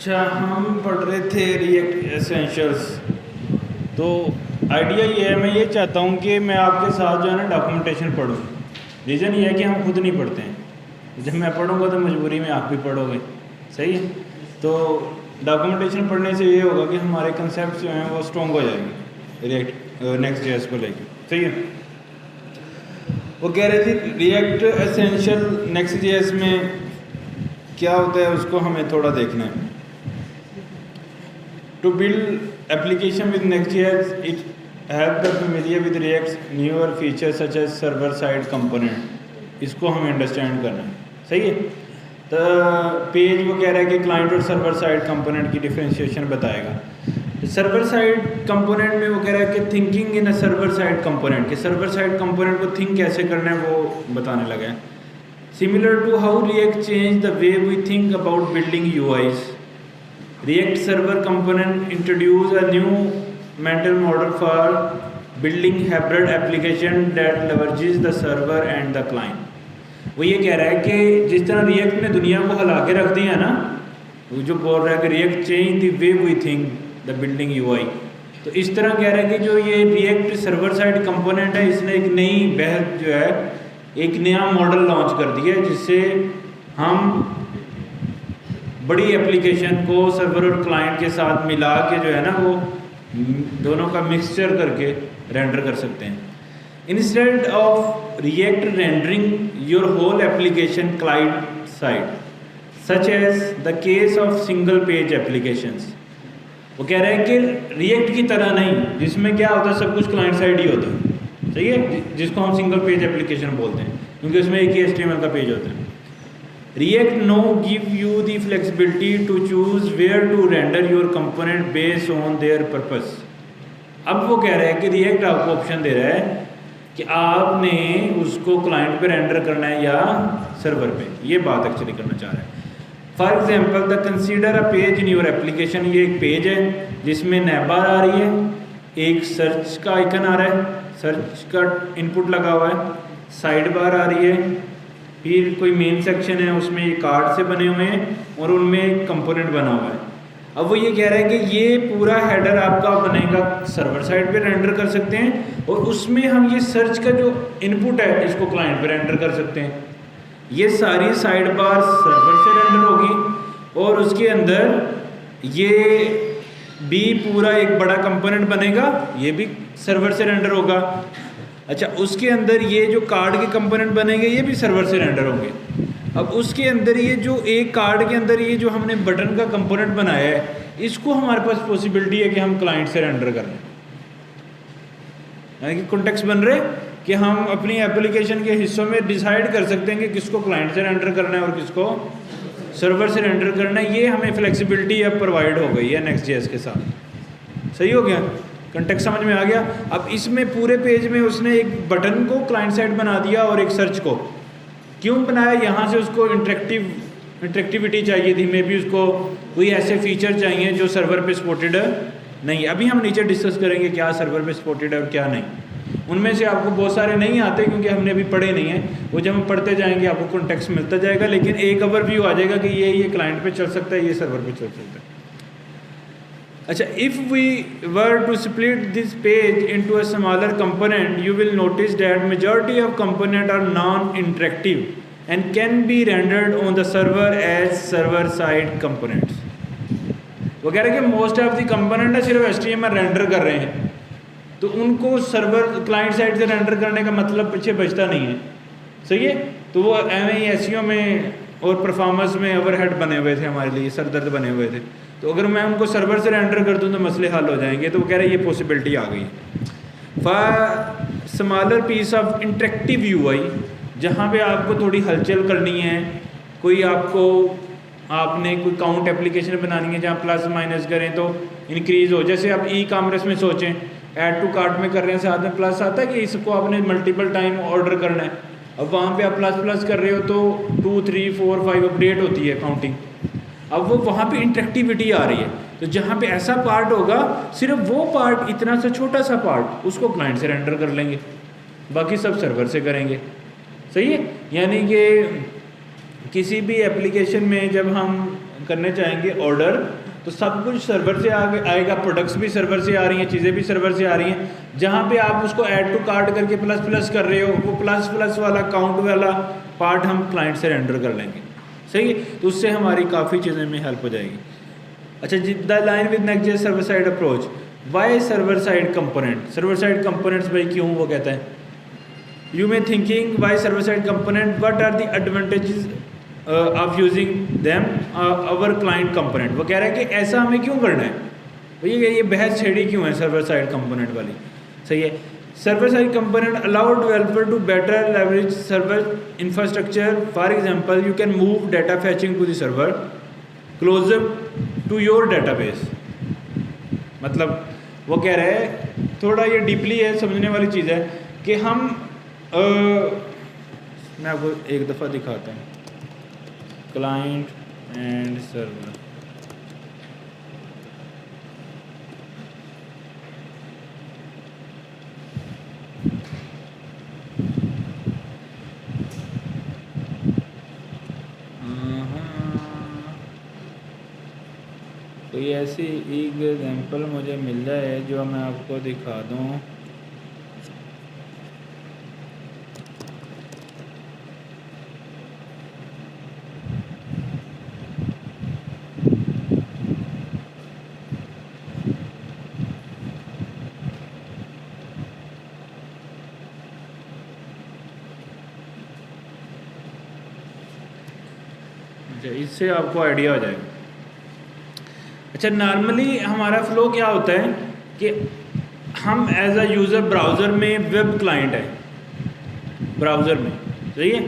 अच्छा, हम पढ़ रहे थे रिएक्ट एसेंशियल्स। तो आइडिया ये है, मैं ये चाहता हूँ कि मैं आपके साथ जो है ना डॉक्यूमेंटेशन पढूँ। रीज़न ये है कि हम खुद नहीं पढ़ते हैं। जब मैं पढ़ूँगा तो मजबूरी में आप भी पढ़ोगे, सही है। तो डॉक्यूमेंटेशन पढ़ने से ये होगा कि हमारे कंसेप्ट जो हैं वो स्ट्रॉन्ग हो जाएंगे रिएक्ट नेक्स्ट जेएस को लेकर, सही है। वो कह रहे थे रिएक्ट एसेंशियल नेक्स्ट जेएस में क्या होता है उसको हमें थोड़ा देखना है। To build application with Next.js, it help the familiar with React's newer features such as server side component। इसको हमें अंडरस्टैंड करना है, सही है। तो पेज वो कह रहा है कि क्लाइंट और सर्वर साइड कंपोनेंट की डिफरेंशिएशन बताएगा। सर्वर साइड कंपोनेंट में वो कह रहा है कि thinking in a server side component, कि सर्वर साइड कंपोनेंट को थिंक कैसे करना है वो बताने लगा है। Similar to how React change the way we think about building UIs, React server component introduce a new mental model for building hybrid application that leverages the server and the client। वो ये कह रहा है कि जिस तरह React ने दुनिया को हिला के रख दिया ना, वो जो बोल रहा है कि React change the way we think the building UI, तो इस तरह कह रहा है कि जो ये React सर्वर साइड कंपोनेंट है, इसने एक नई बहस जो है, एक नया मॉडल लॉन्च कर दिया है जिससे हम बड़ी एप्लीकेशन को सर्वर और क्लाइंट के साथ मिला के जो है ना वो दोनों का मिक्सचर करके रेंडर कर सकते हैं। Instead of React rendering your whole application client side such as the case of single page applications. वो कह रहे हैं कि रिएक्ट की तरह नहीं, जिसमें क्या होता है सब कुछ क्लाइंट साइड ही होता है, सही है, जिसको हम सिंगल पेज एप्लीकेशन बोलते हैं क्योंकि उसमें एक ही HTML का पेज होता है। React now give you the flexibility to choose where to render your component based on their purpose। अब वो कह रहा है कि React आपको ऑप्शन दे रहा है कि आपने उसको क्लाइंट पे रेंडर करना है या सर्वर पे, ये बात एक्चुअली करना चाह रहा है। For example the consider a page in your application, ये एक पेज है जिसमें नैब बार आ रही है, एक सर्च का आइकन आ रहा है, सर्च का इनपुट लगा हुआ है, साइड बार आ रही है, फिर कोई मेन सेक्शन है उसमें ये कार्ड से बने हुए हैं और उनमें एक कंपोनेंट बना हुआ है। अब वो ये कह रहा है कि ये पूरा हेडर आपका बनेगा सर्वर साइड पे रेंडर कर सकते हैं और उसमें हम ये सर्च का जो इनपुट है इसको क्लाइंट पे रेंडर कर सकते हैं। ये सारी साइड बार सर्वर से रेंडर होगी और उसके अंदर ये भी पूरा एक बड़ा कंपोनेंट बनेगा, ये भी सर्वर से रेंडर होगा। अच्छा, उसके अंदर ये जो कार्ड के कंपोनेंट बनेंगे ये भी सर्वर से रेंडर होंगे। अब उसके अंदर ये जो एक कार्ड के अंदर ये जो हमने बटन का कंपोनेंट बनाया है, इसको हमारे पास पॉसिबिलिटी है कि हम क्लाइंट से रेंडर कर लें, यानी कि कॉन्टेक्स्ट बन रहे कि हम अपनी एप्लीकेशन के हिस्सों में डिसाइड कर सकते हैं कि किसको क्लाइंट से रेंडर करना है और किसको सर्वर से रेंडर करना है। ये हमें फ्लेक्सिबिलिटी अब प्रोवाइड हो गई है Next.js के साथ, सही हो गया, कंटेक्स्ट समझ में आ गया। अब इसमें पूरे पेज में उसने एक बटन को क्लाइंट साइड बना दिया और एक सर्च को क्यों बनाया, यहाँ से उसको इंटरेक्टिविटी चाहिए थी, मे बी उसको कोई ऐसे फीचर चाहिए जो सर्वर पे सपोर्टेड नहीं। अभी हम नीचे डिस्कस करेंगे क्या सर्वर पे सपोर्टेड है और क्या नहीं। उनमें से आपको बहुत सारे नहीं आते क्योंकि हमने अभी पढ़े नहीं हैं, वो जब हम पढ़ते जाएंगे आपको कॉन्टेक्स्ट मिलता जाएगा, लेकिन एक ओवरव्यू आ जाएगा कि ये क्लाइंट पे चल सकता है, ये सर्वर पे चल सकता है। अच्छा, if we were to split this page into a smaller component, you will notice that majority of components are non-interactive and can be rendered on the server as server-side components। वो कह रहे हैं कि most of the component है सिर्फ HTML render कर रहे हैं, तो उनको सर्वर क्लाइंट साइड से रेंडर करने का मतलब पीछे बचता नहीं है, सही है। तो वो SEO में और परफॉर्मेंस में ओवरहेड बने हुए थे, हमारे लिए सरदर्द बने हुए थे। तो अगर मैं उनको सर्वर से रेंडर कर दूँ तो मसले हल हो जाएंगे। तो वो कह रहे हैं ये पॉसिबिलिटी आ गई। For smaller piece of interactive UI, जहाँ पे आपको थोड़ी हलचल करनी है, कोई आपने कोई काउंट एप्लीकेशन बनानी है जहाँ प्लस माइनस करें तो इंक्रीज़ हो, जैसे आप ई-कॉमर्स में सोचें ऐड टू कार्ट में कर रहे हैं, साथ में प्लस आता है कि इसको आपने मल्टीपल टाइम ऑर्डर करना है। अब वहाँ पे आप प्लस कर रहे हो तो 2 3 4 5 अपडेट होती है काउंटिंग। अब वो वहाँ पे इंटरेक्टिविटी आ रही है, तो जहाँ पे ऐसा पार्ट होगा सिर्फ वो पार्ट, इतना सा छोटा सा पार्ट, उसको क्लाइंट से रेंडर कर लेंगे, बाकी सब सर्वर से करेंगे, सही है। यानी कि किसी भी एप्लीकेशन में जब हम करने चाहेंगे ऑर्डर, तो सब कुछ सर्वर से आएगा, प्रोडक्ट्स भी सर्वर से आ रही हैं, चीज़ें भी सर्वर से आ रही हैं। जहाँ पे आप उसको ऐड टू कार्ट करके प्लस प्लस कर रहे हो, वो प्लस प्लस वाला काउंट वाला पार्ट हम क्लाइंट से रेंडर कर लेंगे, सही है। तो उससे हमारी काफ़ी चीज़ें में हेल्प हो जाएगी। अच्छा जी, the line with next server side approach, why server side component, server side components भाई क्यों वो कहता है। You may thinking why server side component, what are the advantages of using them over client component. वो कह रहा है कि ऐसा हमें क्यों करना है भैया, ये बहस छेड़ी क्यों है सर्वर साइड कंपोनेंट वाली, सही है। Server side component allow developer to better leverage server infrastructure, for example you can move data fetching to the server closer to your database. मतलब वो कह रहे हैं, थोड़ा ये डीपली है, समझने वाली चीज़ है कि हम मैं आपको एक दफ़ा दिखाता हूँ, क्लाइंट एंड सर्वर। कोई ऐसी एग्जांपल मुझे मिल जाए जो मैं आपको दिखा दूँ। इससे आपको आइडिया हो जाएगा। अच्छा, नॉर्मली हमारा फ्लो क्या होता है कि हम एज अ यूज़र ब्राउज़र में, वेब क्लाइंट है ब्राउज़र में, सही है,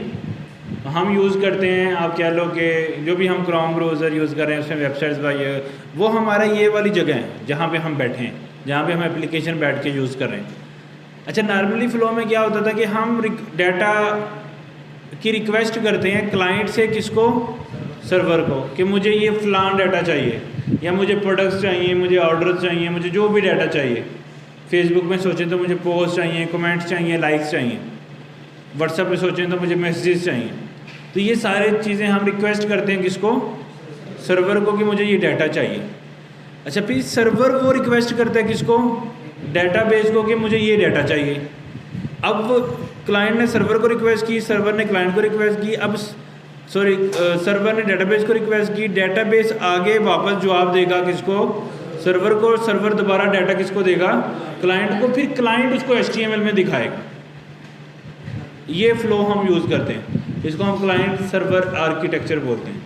तो हम यूज़ करते हैं, आप कह लो कि जो भी हम क्रोम ब्राउज़र यूज़ कर रहे हैं उसमें वेबसाइट्स भाई, वो हमारा ये वाली जगह है जहाँ पे हम बैठे हैं, जहाँ पे हम एप्लीकेशन बैठ के यूज़ कर रहे हैं। अच्छा, नॉर्मली फ़्लो में क्या होता था कि हम डाटा की रिक्वेस्ट करते हैं क्लाइंट से, किसको, सर्वर को, कि मुझे ये फ़लान डाटा चाहिए, या मुझे प्रोडक्ट्स चाहिए, मुझे ऑर्डर्स चाहिए, मुझे जो भी डाटा चाहिए। फेसबुक में सोचें तो मुझे पोस्ट चाहिए, कमेंट्स चाहिए, लाइक्स चाहिए। व्हाट्सएप पे सोचें तो मुझे मैसेजेस चाहिए। तो ये सारी चीज़ें हम रिक्वेस्ट करते हैं किसको, सर्वर को, कि मुझे ये डाटा चाहिए। अच्छा, फिर सर्वर वो रिक्वेस्ट करता है किसको, डेटाबेस को, कि मुझे ये डाटा चाहिए। अब क्लाइंट ने सर्वर को रिक्वेस्ट की, सर्वर ने क्लाइंट को रिक्वेस्ट की, अब सर्वर ने डेटाबेस को रिक्वेस्ट की, डेटाबेस आगे वापस जवाब देगा किसको, सर्वर को, सर्वर दोबारा डाटा किसको देगा, क्लाइंट को, फिर क्लाइंट उसको HTML में दिखाएगा। ये फ्लो हम यूज़ करते हैं, इसको हम क्लाइंट सर्वर आर्किटेक्चर बोलते हैं,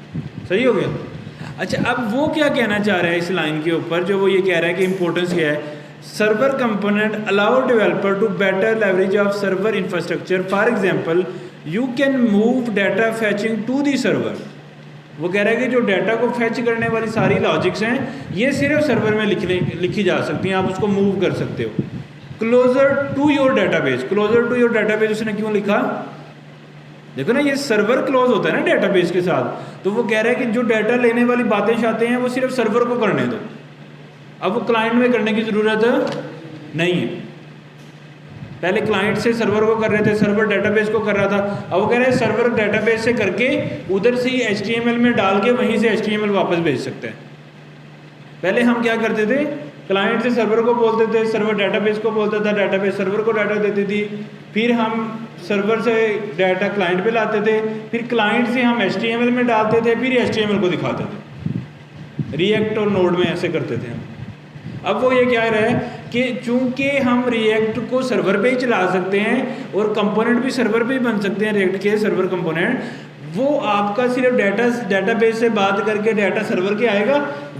सही हो गया। अच्छा, अब वो क्या कहना चाह रहा है इस लाइन के ऊपर, जो वो ये कह रहा है कि इंपॉर्टेंस क्या है, server component allow developer to better leverage of server infrastructure, for example you can move data fetching to the server. वो कह रहा है कि जो डाटा को फैच करने वाली सारी लॉजिक्स हैं, ये सिर्फ सर्वर में लिखी जा सकती हैं, आप उसको मूव कर सकते हो closer to your database. Closer to your database उसने क्यों लिखा, देखो ना, ये सर्वर क्लोज होता है ना डाटाबेस के साथ, तो वो कह रहा है कि जो डाटा लेने वाली बातें चाहते हैं वो सिर्फ सर्वर को करने दो, अब वो क्लाइंट में करने की ज़रूरत नहीं है। पहले क्लाइंट से सर्वर को कर रहे थे, सर्वर डेटाबेस को कर रहा था, अब वो कह रहे हैं सर्वर डेटाबेस से करके उधर से ही HTML में डाल के वहीं से HTML वापस भेज सकते हैं। पहले हम क्या करते थे, क्लाइंट से सर्वर को बोलते थे, सर्वर डेटाबेस को बोलता था, डेटाबेस सर्वर को डाटा देती थी, फिर हम सर्वर से डाटा क्लाइंट पे लाते थे, फिर क्लाइंट से हम HTML में डालते थे, फिर HTML को दिखाते थे। रिएक्ट और नोड में ऐसे करते थे हम। अब वो ये कह रहा है कि चूंकि हम रिएक्ट को सर्वर पे ही चला सकते हैं और कंपोनेंट भी सर्वर पे ही बन सकते हैं, रिएक्ट के सर्वर कंपोनेंट, वो आपका सिर्फ डेटाबेस से बात करके डाटा सर्वर के आएगा,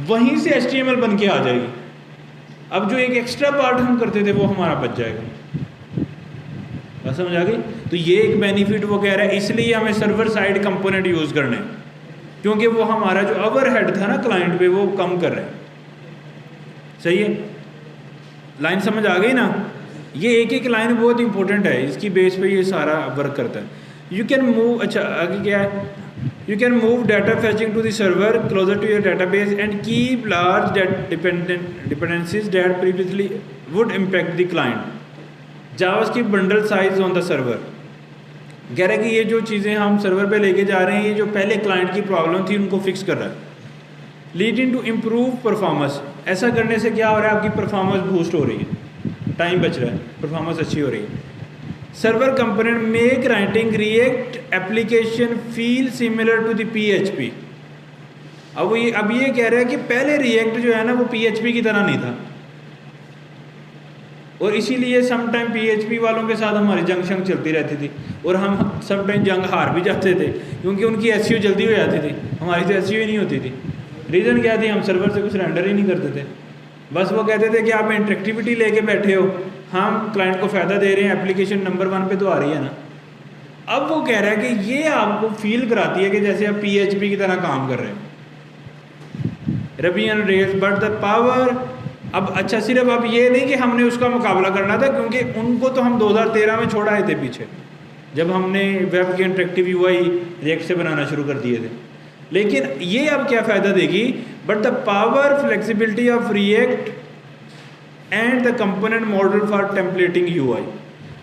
वहीं से HTML बन के आ जाएगी। अब जो एक एक्स्ट्रा पार्ट हम करते थे वो हमारा बच जाएगा। बात समझ आ गई। तो ये एक बेनिफिट वो कह रहा है, इसलिए हमें सर्वर साइड कंपोनेंट यूज़ करना है, क्योंकि वो हमारा जो ओवरहेड था ना क्लाइंट पे वो कम कर रहे हैं। सही है, लाइन समझ आ गई ना। ये एक एक लाइन बहुत इंपॉर्टेंट है, इसकी बेस पे ये सारा वर्क करता है। यू कैन मूव, अच्छा आगे क्या है, you can move data fetching to the server closer to your database and keep large dependencies that previously would impact the client. JavaScript bundle size on the server, कह रहा है कि ये जो चीज़ें हम सर्वर पे लेके जा रहे हैं, ये जो पहले क्लाइंट की प्रॉब्लम थी उनको फिक्स कर रहा है। Leading to improve performance. ऐसा करने से क्या हो रहा है, आपकी परफॉर्मेंस बूस्ट हो रही है, टाइम बच रहा है, परफॉर्मेंस अच्छी हो रही है। Server component make writing React application feel similar to the PHP। अब ये कह रहा है कि पहले रिएक्ट जो है ना वो PHP की तरह नहीं था, और इसीलिए सम टाइम PHP वालों के साथ हमारी जंग शंग चलती रहती थी, और हम सम टाइम जंग हार भी जाते थे, क्योंकि उनकी SEO जल्दी हो जाती थी, हमारी तो SEO ही नहीं होती थी। रीज़न क्या थी, हम सर्वर से कुछ रेंडर ही नहीं करते थे। बस वो कहते थे कि आप इंटरेक्टिविटी लेके बैठे हो, हम क्लाइंट को फ़ायदा दे रहे हैं, एप्लीकेशन नंबर 1 पे तो आ रही है ना। अब वो कह रहा है कि ये आपको फील कराती है कि जैसे आप PHP की तरह काम कर रहे हो। Ruby and rails but the power. अब अच्छा, सिर्फ अब ये नहीं कि हमने उसका मुकाबला करना था, क्योंकि उनको तो हम 2013 में छोड़ आए थे पीछे, जब हमने वेब के इंटरेक्टिव UI रिएक्ट से बनाना शुरू कर दिए थे। लेकिन ये अब क्या फ़ायदा देगी, but the power flexibility of React and the component model for templating UI।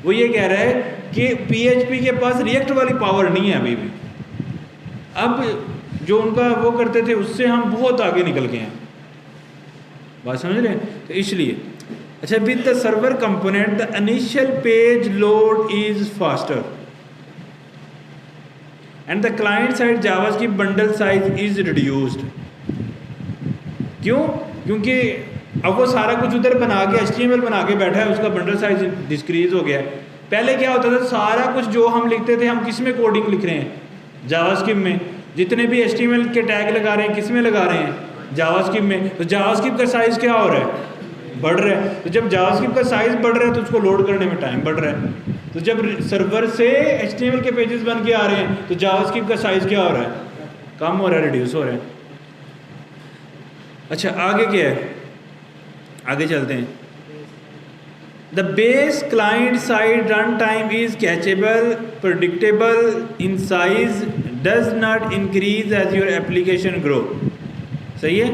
वो ये कह रहा है कि PHP के पास रिएक्ट वाली पावर नहीं है अभी भी। अब जो उनका वो करते थे उससे हम बहुत आगे निकल गए हैं, बात समझ रहे हैं। तो इसलिए अच्छा, with the server component the initial page load is faster and the client side JavaScript bundle size is reduced. क्यों? क्योंकि अब वो सारा कुछ उधर बना के HTML बना के बैठा है, उसका बंडल साइज डिस्क्रीज हो गया है। पहले क्या होता था, सारा कुछ जो हम लिखते थे, हम किस में कोडिंग लिख रहे हैं, जावास्क्रिप्ट में। जितने भी HTML के टैग लगा रहे हैं, किस में लगा रहे हैं, जावास्क्रिप्ट में। तो जावास्क्रिप्ट का साइज़ क्या हो रहा है, बढ़ रहा है। तो जब जावास्क्रिप्ट का साइज़ बढ़ रहा है तो उसको लोड करने में टाइम बढ़ रहा है। तो जब सर्वर से HTML के पेजेस बन के आ रहे हैं तो जावास्क्रिप्ट का साइज़ क्या हो रहा है, कम हो रहा है, रिड्यूस हो रहा है। अच्छा, आगे क्या है, आगे चलते हैं। The base client side run time is cacheable, predictable in size, does not increase as your application grow. सही है।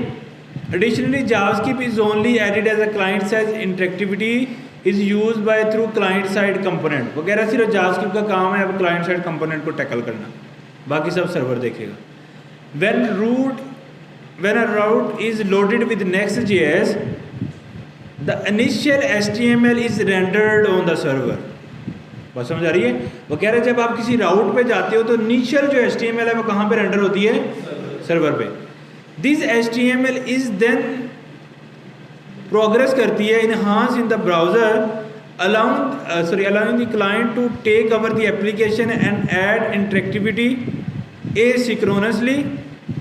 Additionally JavaScript is only added as a client side, interactivity is use by through client side component वगैरह। सिर्फ JavaScript का काम है अब client side component को tackle करना, बाकी सब सर्वर देखेगा। when a route is loaded with Next.js, the initial HTML is rendered on the server। बात समझ आ रही है। वो कह रहे हैं जब आप किसी राउट पे जाते हो तो इनिशियल जो HTML है वो कहाँ पे रेंडर होती है, सर्वर पे। This HTML is then progress करती है enhance in the browser, allowing the client to take over the application and add interactivity asynchronously,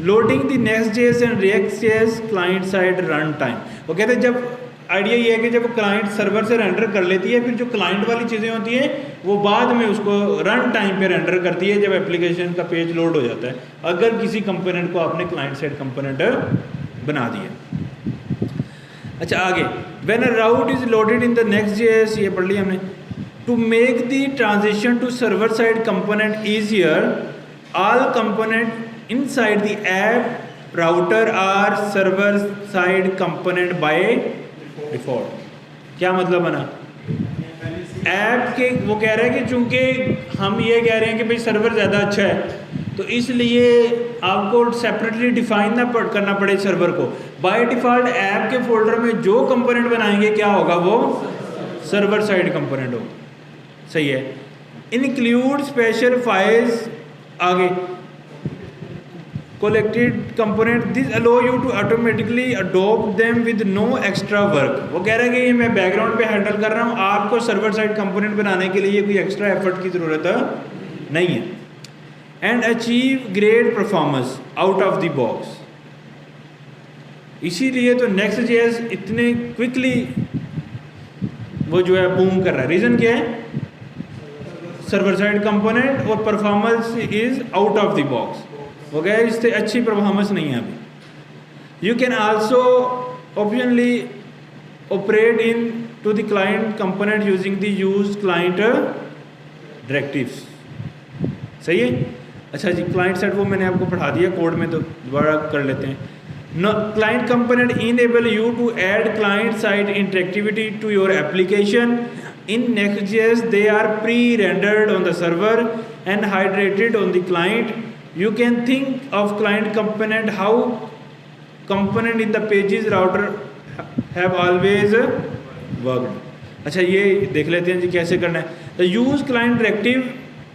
loading the Next.js and React.js client side run time। वो कहते हैं जब idea ये है कि जब क्लाइंट सर्वर से रेंडर कर लेती है, फिर जो क्लाइंट वाली चीज़ें होती हैं वो बाद में उसको रन टाइम पे रेंडर करती है जब एप्लीकेशन का पेज लोड हो जाता है, अगर किसी कंपोनेंट को आपने क्लाइंट साइड कंपोनेंट बना दिया। अच्छा, आगे when a route is loaded in the Next.js, ये पढ़ लिया हमने। To make the transition to server side component easier, all component inside the app router are server side component by default। क्या मतलब बना, ऐप के वो कह रहे हैं कि चूंकि हम ये कह रहे हैं कि भाई सर्वर ज़्यादा अच्छा है तो इसलिए आपको सेपरेटली डिफाइन ना करना पड़े सर्वर को। बाय डिफ़ॉल्ट ऐप के फोल्डर में जो कंपोनेंट बनाएंगे क्या होगा, वो सर्वर साइड कंपोनेंट होगा। सही है। इंक्लूड स्पेशल फाइल्स, आगे collected component, this allow you to automatically adopt them with no extra work। वो कह रहा है कि ये मैं बैकग्राउंड पे हैंडल कर रहा हूँ, आपको सर्वर साइड कंपोनेंट बनाने के लिए कोई एक्स्ट्रा एफर्ट की ज़रूरत नहीं है। And achieve great performance out of the box. इसीलिए तो Next.js इतने क्विकली वो जो है बूम कर रहा है। रीज़न क्या है, सर्वर साइड कंपोनेंट और performance is out of the box हो गया, इससे अच्छी परफॉर्मेंस नहीं है अभी। You can also optionally operate into the client component using the use client directives. सही है। अच्छा जी, क्लाइंट साइड वो मैंने आपको पढ़ा दिया कोड में, तो दोबारा कर लेते हैं। No client component enable you to add client side interactivity to your application. In Next.js they are pre-rendered on the server and hydrated on the client। You can think of client component how component in the pages router have always worked. अच्छा ये देख लेते हैं जी कैसे करना है। The use client directive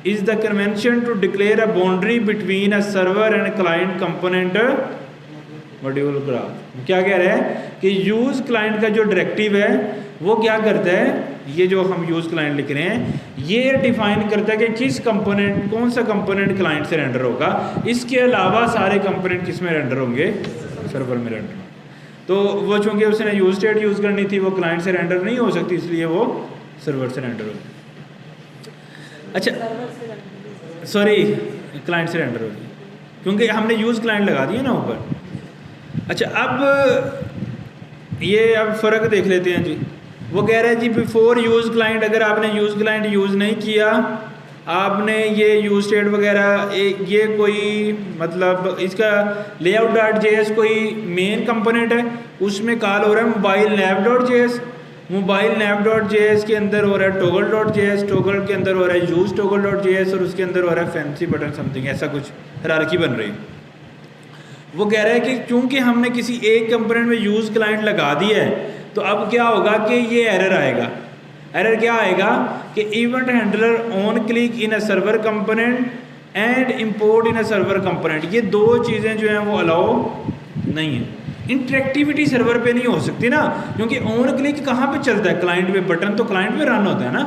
is the convention to declare a boundary between a server and client component module graph. क्या कह रहा है कि यूज क्लाइंट का जो डायरेक्टिव है वो क्या करता है, ये जो हम यूज क्लाइंट लिख रहे हैं ये डिफाइन करता है कि किस कंपोनेंट, कौन सा कंपोनेंट क्लाइंट से रेंडर होगा, इसके अलावा सारे कंपोनेंट किस में रेंडर होंगे, सर्वर में रेंडर। तो वो चूंकि उसने यूज स्टेट यूज़ करनी थी, वो क्लाइंट से रेंडर नहीं हो सकती, इसलिए वो सर्वर से रेंडर होगी। अच्छा सॉरी क्लाइंट से रेंडर होगी क्योंकि हमने यूज़ क्लाइंट लगा दिया ना ऊपर। अच्छा अब ये अब फ़र्क देख लेते हैं जी। वो कह रहा है जी बिफोर यूज़ क्लाइंट, अगर आपने यूज़ क्लाइंट यूज़ नहीं किया, आपने ये यूज स्टेट वगैरह ये कोई मतलब इसका लेआउट डॉट जेएस कोई मेन कंपोनेंट है, उसमें कॉल हो रहा है मोबाइल नैव डॉट जेएस, मोबाइल नैव डॉट जेएस के अंदर हो रहा है टोगल डॉट जेएस, टोगल के अंदर हो रहा है यूज टोगल डॉट जेएस और उसके अंदर हो रहा है फैंसी बटन समथिंग, ऐसा कुछ हायरार्की बन रही। वो कह रहा है कि चूंकि हमने किसी एक कंपोनेंट में यूज़ क्लाइंट लगा दिया है तो अब क्या होगा कि ये एरर आएगा। एरर क्या आएगा कि event handler on click in a server component and import in a server component, ये दो चीज़ें जो हैं वो अलाउ नहीं है। इंटरेक्टिविटी सर्वर पे नहीं हो सकती ना, क्योंकि ऑन क्लिक कहाँ पे चलता है, क्लाइंट पे, बटन तो क्लाइंट पे रन होता है ना,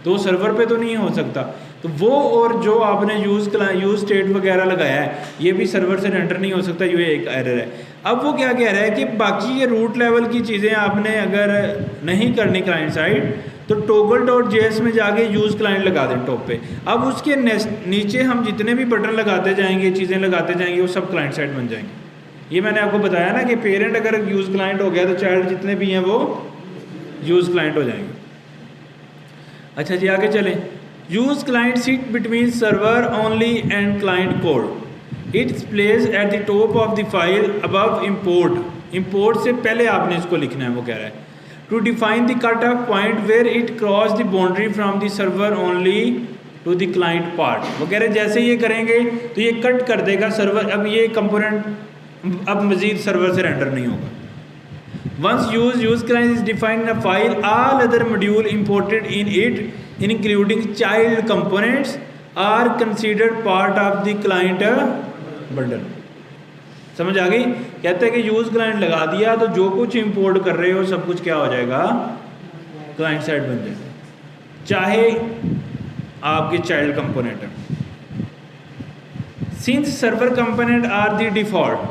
तो सर्वर पे तो नहीं हो सकता। तो वो और जो आपने यूज़ स्टेट वगैरह लगाया है ये भी सर्वर से रेंडर नहीं हो सकता, ये एक एरर है। अब वो क्या कह रहा है कि बाकी ये रूट लेवल की चीज़ें आपने अगर नहीं करनी क्लाइंट साइड तो टोगल डॉट जेएस में जाके यूज़ क्लाइंट लगा दें टॉप पे। अब उसके नीचे हम जितने भी बटन लगाते जाएंगे, चीज़ें लगाते जाएंगे, वो सब क्लाइंट साइड बन जाएंगे। ये मैंने आपको बताया ना कि पेरेंट अगर यूज़ क्लाइंट हो गया तो चाइल्ड जितने भी हैं वो यूज़ क्लाइंट हो जाएंगे। अच्छा जी आगे चलें। Use client sit between server only and client code, its place at the top of the file above import. Import से पहले आपने इसको लिखना है, वो कह रहा है to define the cut off point where it cross the boundary from the server only to the client part. वो कह रहे हैं जैसे ये करेंगे तो ये कट कर देगा सर्वर, अब ये कंपोनेंट अब मजीद सर्वर से रेंडर नहीं होगा। Once use client is defined in a file, all other module imported in it, including child components, are considered part of the client bundle। समझ आ गई? कहते हैं कि यूज क्लाइंट लगा दिया तो जो कुछ इंपोर्ट कर रहे हो सब कुछ क्या हो जाएगा, क्लाइंट साइड बन जाएगा, चाहे आपके चाइल्ड कंपोनेंट है। Since server component are the default,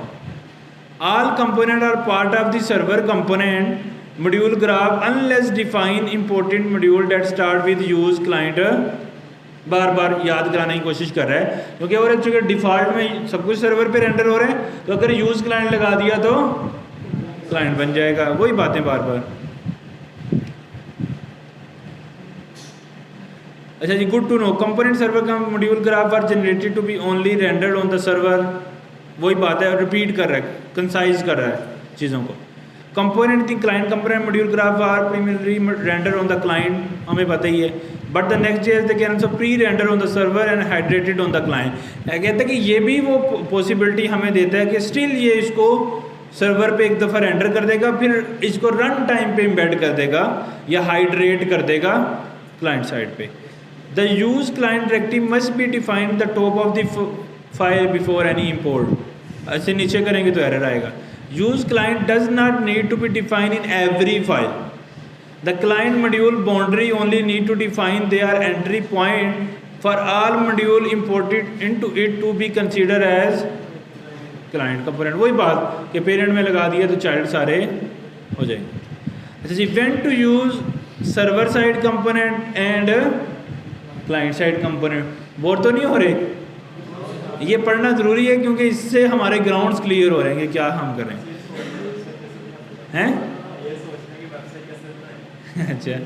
all component are part of the server component module graph unless define important module that start with use client। बार बार याद कराने की कोशिश कर रहा है क्योंकि और चूँकि डिफ़ॉल्ट में सब कुछ सर्वर पे रेंडर हो रहे हैं, तो अगर यूज़ क्लाइंट लगा दिया तो क्लाइंट बन जाएगा, वही बातें बार बार। अच्छा जी, good to know component server का module graph are generated to be only rendered on the server, वही बात है, रिपीट कर रहा है, कंसाइज कर रहा है चीज़ों को। Component the client component module graph are primary render on the client, हमें पता ही है, but the Next JS they can also pre render on the server and hydrated on the client. कहते हैं कि ये भी वो पॉसिबिलिटी हमें देता है कि स्टिल ये इसको सर्वर पे एक दफ़ा रेंडर कर देगा, फिर इसको रन टाइम पे इम्बेड कर देगा या हाइड्रेट कर देगा क्लाइंट साइड पे। The use client directive must be defined the top of the file before any import. ऐसे नीचे करेंगे तो एरर आएगा। Use client does not need to be defined in every file, the client module boundary only need to define their entry point for all module imported into it to be consider as client component. वही बात कि parent में लगा दिया तो child सारे हो जाएंगे। अच्छा जी, when to use server side component and client side component, bore तो नहीं हो रहे? ये पढ़ना ज़रूरी है क्योंकि इससे हमारे ग्राउंड्स क्लियर हो रहे हैं कि क्या हम करें हैं। अच्छा,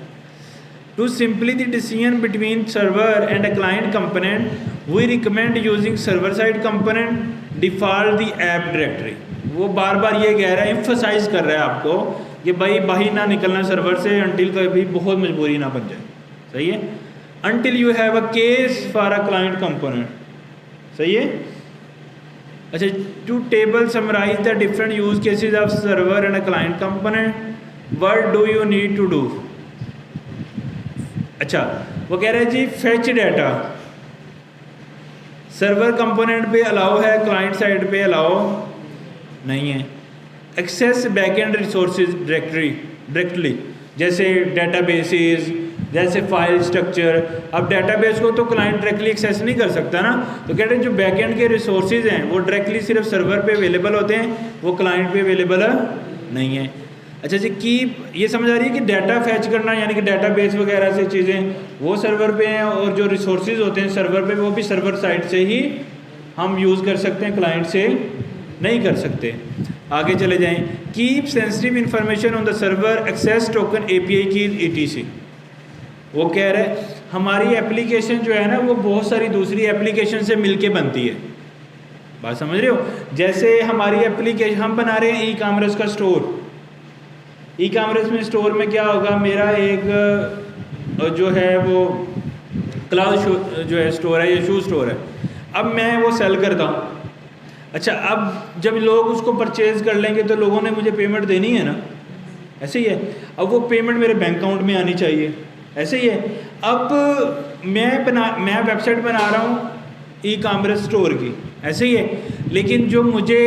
to simply the decision between server and a client component we recommend using server side component default the app directory. वो बार बार ये कह रहा है, एम्फसाइज कर रहा है आपको कि भाई बाहर ना निकलना सर्वर से अनटिल कभी बहुत मजबूरी ना बन जाए। सही है, until you have a case for a client component. सही है। अच्छा, to table summarise the different use cases of server and a client component, what do you need to do. अच्छा, वो कह रहे हैं जी फेच डाटा सर्वर कंपोनेंट पे अलाउ है, क्लाइंट साइड पे अलाउ नहीं है। एक्सेस बैकएंड रिसोर्सेज डायरेक्टली, जैसे डेटाबेसेस, जैसे फाइल स्ट्रक्चर। अब डेटाबेस को तो क्लाइंट डायरेक्टली एक्सेस नहीं कर सकता ना, तो कहते हैं जो बैकएंड के रिसोर्सेज हैं वो डायरेक्टली सिर्फ सर्वर पे अवेलेबल होते हैं, वो क्लाइंट पे अवेलेबल नहीं है। अच्छा जी, की ये समझ आ रही है कि डाटा फैच करना यानी कि डेटाबेस वगैरह से चीज़ें वो सर्वर पे हैं, और जो रिसोर्सेज होते हैं सर्वर पे वो भी सर्वर साइड से ही हम यूज़ कर सकते हैं, क्लाइंट से नहीं कर सकते। आगे चले जाएं, keep sensitive information on the server, access token, API keys ETC। वो कह रहे हैं हमारी एप्लीकेशन जो है ना वो बहुत सारी दूसरी एप्लीकेशन से मिलके बनती है। बात समझ रहे हो? जैसे हमारी एप्लीकेशन हम बना रहे हैं ई-कॉमर्स का स्टोर, ई-कॉमर्स में स्टोर में क्या होगा, मेरा एक जो है वो क्लाउड जो है स्टोर है, ये शू स्टोर है। अब मैं वो सेल करता हूँ। अच्छा, अब जब लोग उसको परचेज कर लेंगे तो लोगों ने मुझे पेमेंट देनी है ना, ऐसे ही है। अब वो पेमेंट मेरे बैंक अकाउंट में आनी चाहिए, ऐसे ही है। अब मैं वेबसाइट बना रहा हूँ ई-कॉमर्स स्टोर की, ऐसे ही है। लेकिन जो मुझे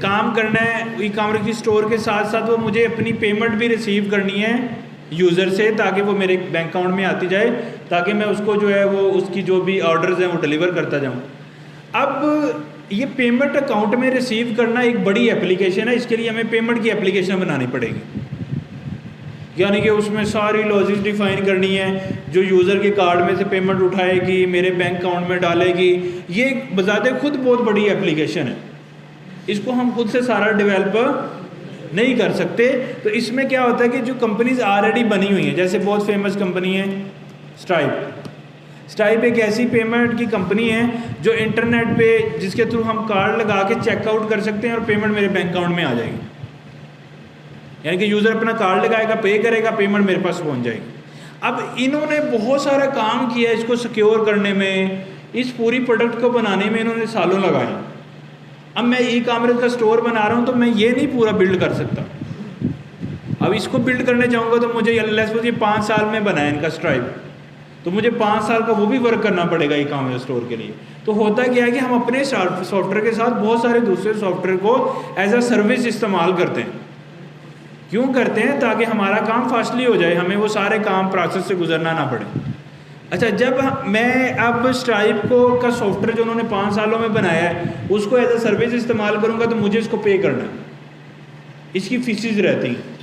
काम करना है ई-कॉमर्स की स्टोर के साथ साथ वो मुझे अपनी पेमेंट भी रिसीव करनी है यूज़र से, ताकि वो मेरे बैंक अकाउंट में आती जाए, ताकि मैं उसको जो है वो उसकी जो भी ऑर्डर्स हैं वो डिलीवर करता जाऊँ। अब ये पेमेंट अकाउंट में रिसीव करना एक बड़ी एप्लीकेशन है, इसके लिए हमें पेमेंट की एप्लीकेशन बनानी पड़ेगी, यानी कि उसमें सारी लॉजिक डिफाइन करनी है, जो यूज़र के कार्ड में से पेमेंट उठाएगी, मेरे बैंक अकाउंट में डालेगी। ये बजाते खुद बहुत बड़ी एप्लीकेशन है, इसको हम खुद से सारा डेवलप नहीं कर सकते। तो इसमें क्या होता है कि जो कंपनीज ऑलरेडी बनी हुई हैं, जैसे बहुत फेमस कंपनी है स्ट्राइप एक ऐसी पेमेंट की कंपनी है जो इंटरनेट पे जिसके थ्रू हम कार्ड लगा के चेकआउट कर सकते हैं और पेमेंट मेरे बैंक अकाउंट में आ जाएगी। यानी कि यूज़र अपना कार्ड लगाएगा, पे करेगा, पेमेंट मेरे पास पहुंच जाएगी। अब इन्होंने बहुत सारा काम किया इसको सिक्योर करने में, इस पूरी प्रोडक्ट को बनाने में इन्होंने सालों लगाए। अब मैं ई-कॉमर्स का स्टोर बना रहा हूँ तो मैं ये नहीं पूरा बिल्ड कर सकता। अब इसको बिल्ड करने जाऊँगा तो मुझे ये 5 साल में बना है इनका स्ट्राइप, तो मुझे 5 साल का वो भी वर्क करना पड़ेगा ई-कॉमर्स स्टोर के लिए। तो होता क्या है कि हम अपने सॉफ्टवेयर के साथ बहुत सारे दूसरे सॉफ्टवेयर को एज अ सर्विस इस्तेमाल करते हैं। क्यों करते हैं? ताकि हमारा काम फास्टली हो जाए, हमें वो सारे काम प्रोसेस से गुजरना ना पड़े। अच्छा, जब मैं अब स्ट्राइप को का सॉफ्टवेयर जो उन्होंने 5 सालों में बनाया है उसको एज अ सर्विस इस्तेमाल करूँगा तो मुझे इसको पे करना है, इसकी फीसिस रहती हैं।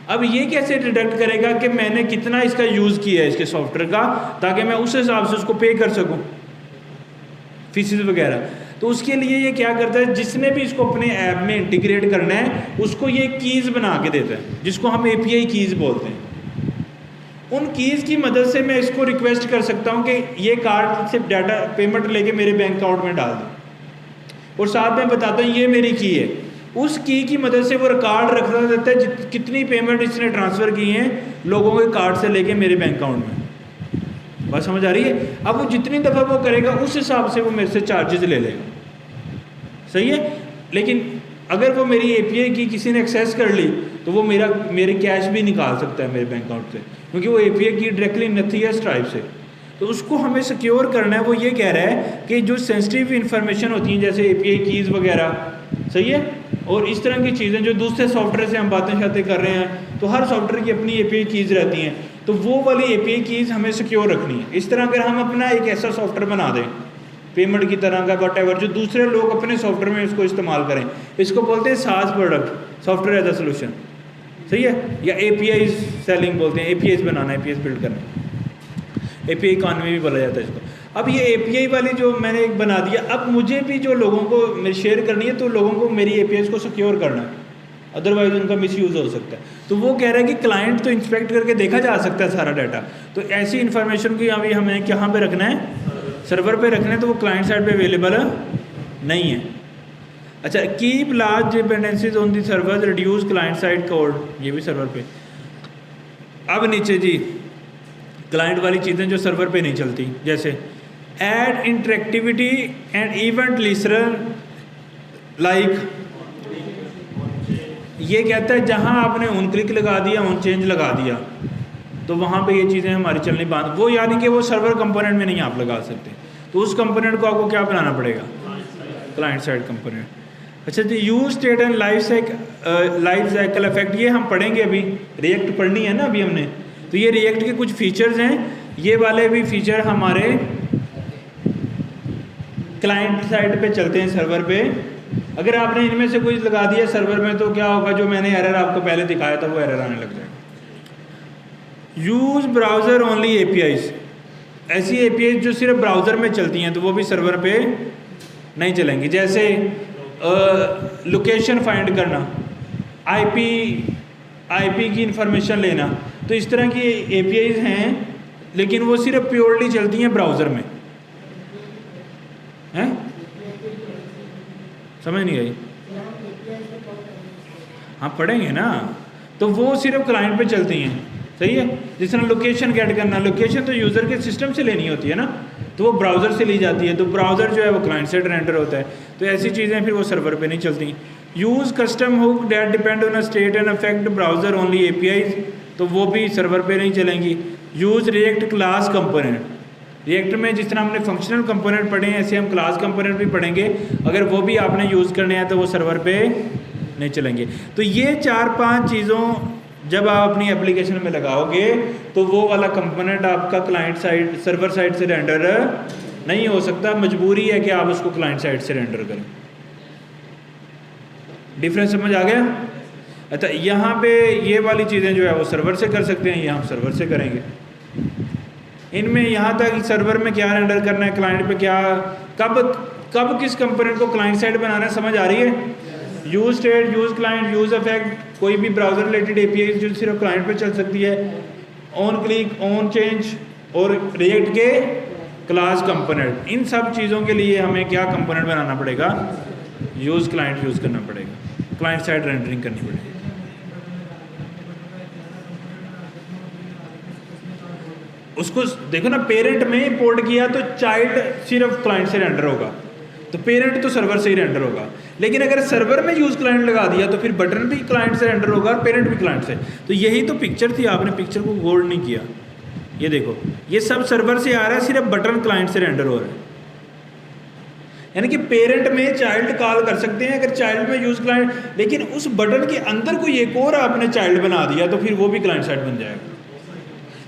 अब ये कैसे डिडक्ट करेगा कि मैंने कितना इसका यूज़ किया है इसके सॉफ्टवेयर का, ताकि मैं उस हिसाब से उसको पे कर सकूँ फीसिस वगैरह। तो उसके लिए ये क्या करता है, जिसने भी इसको अपने ऐप में इंटीग्रेट करना है उसको ये कीज़ बना के देता है, जिसको हम API कीज़ बोलते हैं। उन कीज़ की मदद से मैं इसको रिक्वेस्ट कर सकता हूँ कि ये कार्ड से डाटा पेमेंट लेके मेरे बैंक अकाउंट में डाल दें, और साथ में बताता हूँ ये मेरी की है। उस की मदद से वो रिकॉर्ड रखता रहता है कितनी पेमेंट इसने ट्रांसफ़र की हैं लोगों के कार्ड से लेके मेरे बैंक अकाउंट में। बात समझ आ रही है? अब वो जितनी दफ़ा वो करेगा उस हिसाब से वो मेरे से चार्जेस ले लेगा, सही है। लेकिन अगर वो मेरी API की किसी ने एक्सेस कर ली तो वो मेरे कैश भी निकाल सकता है मेरे बैंक अकाउंट से, क्योंकि वो API की डायरेक्टली नहीं है स्ट्राइप से। तो उसको हमें सिक्योर करना है। वो ये कह रहा है कि जो सेंसिटिव इन्फॉर्मेशन होती हैं जैसे API कीज़ वगैरह, सही है, और इस तरह की चीज़ें जो दूसरे सॉफ्टवेयर से हम बातें कर रहे हैं, तो हर सॉफ्टवेयर की अपनी API कीज़ रहती हैं, तो वो वाली API कीज़ हमें सिक्योर रखनी है। इस तरह अगर हम अपना एक ऐसा सॉफ्टवेयर बना दें पेमेंट की तरह का वॉटएवर, जो दूसरे लोग अपने सॉफ्टवेयर में इसको इस्तेमाल करें, इसको बोलते हैं SaaS product, software as a solution, सही है, या API सेलिंग बोलते हैं, APIs बनाना, APIs बिल्ड करना, API इकॉनमी भी बोला जाता है इसको। अब ये API वाली जो मैंने एक बना दिया, अब मुझे भी जो लोगों को शेयर करनी है तो लोगों को मेरी APIs को सिक्योर करना है, अदरवाइज उनका मिसयूज़ हो सकता है। तो वो कह रहा है कि क्लाइंट तो इंस्पेक्ट करके देखा जा सकता है सारा डाटा, तो ऐसी इन्फॉर्मेशन को अभी हमें कहाँ पे रखना है, सर्वर पे रखना है, तो वो क्लाइंट साइड पे अवेलेबल नहीं है। अच्छा, keep large dependencies on the server, reduce client side code, ये भी सर्वर पे। अब नीचे जी क्लाइंट वाली चीज़ें जो सर्वर पे नहीं चलती, जैसे add interactivity and event listener like ये कहता है जहाँ आपने ऑन क्लिक लगा दिया, ऑन चेंज लगा दिया, तो वहाँ पे ये चीज़ें हमारी चलनी बंद, वो यानी कि वो सर्वर कंपोनेंट में नहीं आप लगा सकते, तो उस कंपोनेंट को आपको क्या बनाना पड़ेगा, क्लाइंट साइड कंपोनेंट। अच्छा जी, use state and life cycle effect, ये हम पढ़ेंगे अभी, रिएक्ट पढ़नी है ना अभी हमने, तो ये रिएक्ट के कुछ फीचर्स हैं, ये वाले भी फीचर हमारे क्लाइंट साइड पे चलते हैं, सर्वर पे। अगर आपने इनमें से कुछ लगा दिया सर्वर में तो क्या होगा, जो मैंने एरर आपको पहले दिखाया था वो एरर आने लग जाएगा। यूज ब्राउज़र ओनली एपीआईज, ऐसी एपीआईज जो सिर्फ ब्राउज़र में चलती हैं तो वो भी सर्वर पे नहीं चलेंगी। जैसे लोकेशन फाइंड करना, आईपी की इंफॉर्मेशन लेना, तो इस तरह की एपीआईज हैं, लेकिन वो सिर्फ प्योरली चलती हैं ब्राउज़र में, हैं? समझ नहीं आई? हाँ पढ़ेंगे ना, तो वो सिर्फ क्लाइंट पे चलती हैं, सही है। जिस तरह लोकेशन गेट करना, लोकेशन तो यूज़र के सिस्टम से लेनी होती है ना, तो वो ब्राउज़र से ली जाती है, तो ब्राउज़र जो है वो क्लाइंट साइड रेंडर होता है, तो ऐसी चीज़ें फिर वो सर्वर पे नहीं चलती। Use custom hook that depend on a state and affect browser only APIs, तो वो भी सर्वर पे नहीं चलेंगी। Use react class component, react में जिस तरह हमने फंक्शनल कंपोनेंट पढ़े हैं ऐसे हम क्लास कंपोनेंट भी पढ़ेंगे, अगर वो भी आपने यूज़ करने हैं तो वो सर्वर पे नहीं चलेंगे। तो ये 4-5 चीज़ों जब आप अपनी एप्लीकेशन में लगाओगे तो वो वाला कंपोनेंट आपका क्लाइंट साइड सर्वर साइड से रेंडर नहीं हो सकता, मजबूरी है कि आप उसको क्लाइंट साइड से रेंडर करें। डिफरेंस समझ आ गया? अच्छा, यहाँ पे ये वाली चीज़ें जो है वो सर्वर से कर सकते हैं, ये हम सर्वर से करेंगे। इनमें यहाँ तक सर्वर में क्या रेंडर करना है, क्लाइंट पे क्या, कब किस कंपोनेंट को क्लाइंट साइड बनाना है, समझ आ रही है? Use state, use client, use effect, कोई भी ब्राउज़र रिलेटेड एपीआई जो सिर्फ क्लाइंट पे चल सकती है, ऑन क्लिक, ऑन चेंज और रिएक्ट के क्लास कंपोनेंट, इन सब चीज़ों के लिए हमें क्या कंपोनेंट बनाना पड़ेगा, यूज क्लाइंट यूज़ करना पड़ेगा, क्लाइंट साइड रेंडरिंग करनी पड़ेगी। उसको देखो ना, पेरेंट में इंपोर्ट किया तो चाइल्ड सिर्फ क्लाइंट से रेंडर होगा, तो पेरेंट तो सर्वर से ही रेंडर होगा। लेकिन अगर सर्वर में यूज़ क्लाइंट लगा दिया तो फिर बटन भी क्लाइंट से रेंडर होगा और पेरेंट भी क्लाइंट से। तो यही तो पिक्चर थी, आपने पिक्चर को गौर नहीं किया। ये देखो, ये सब सर्वर से आ रहा है, सिर्फ बटन क्लाइंट से रेंडर हो रहा है। यानी कि पेरेंट में चाइल्ड कॉल कर सकते हैं अगर चाइल्ड में यूज़ क्लाइंट, लेकिन उस बटन के अंदर कोई एक और आपने चाइल्ड बना दिया तो फिर वो भी क्लाइंट साइड बन जाएगा।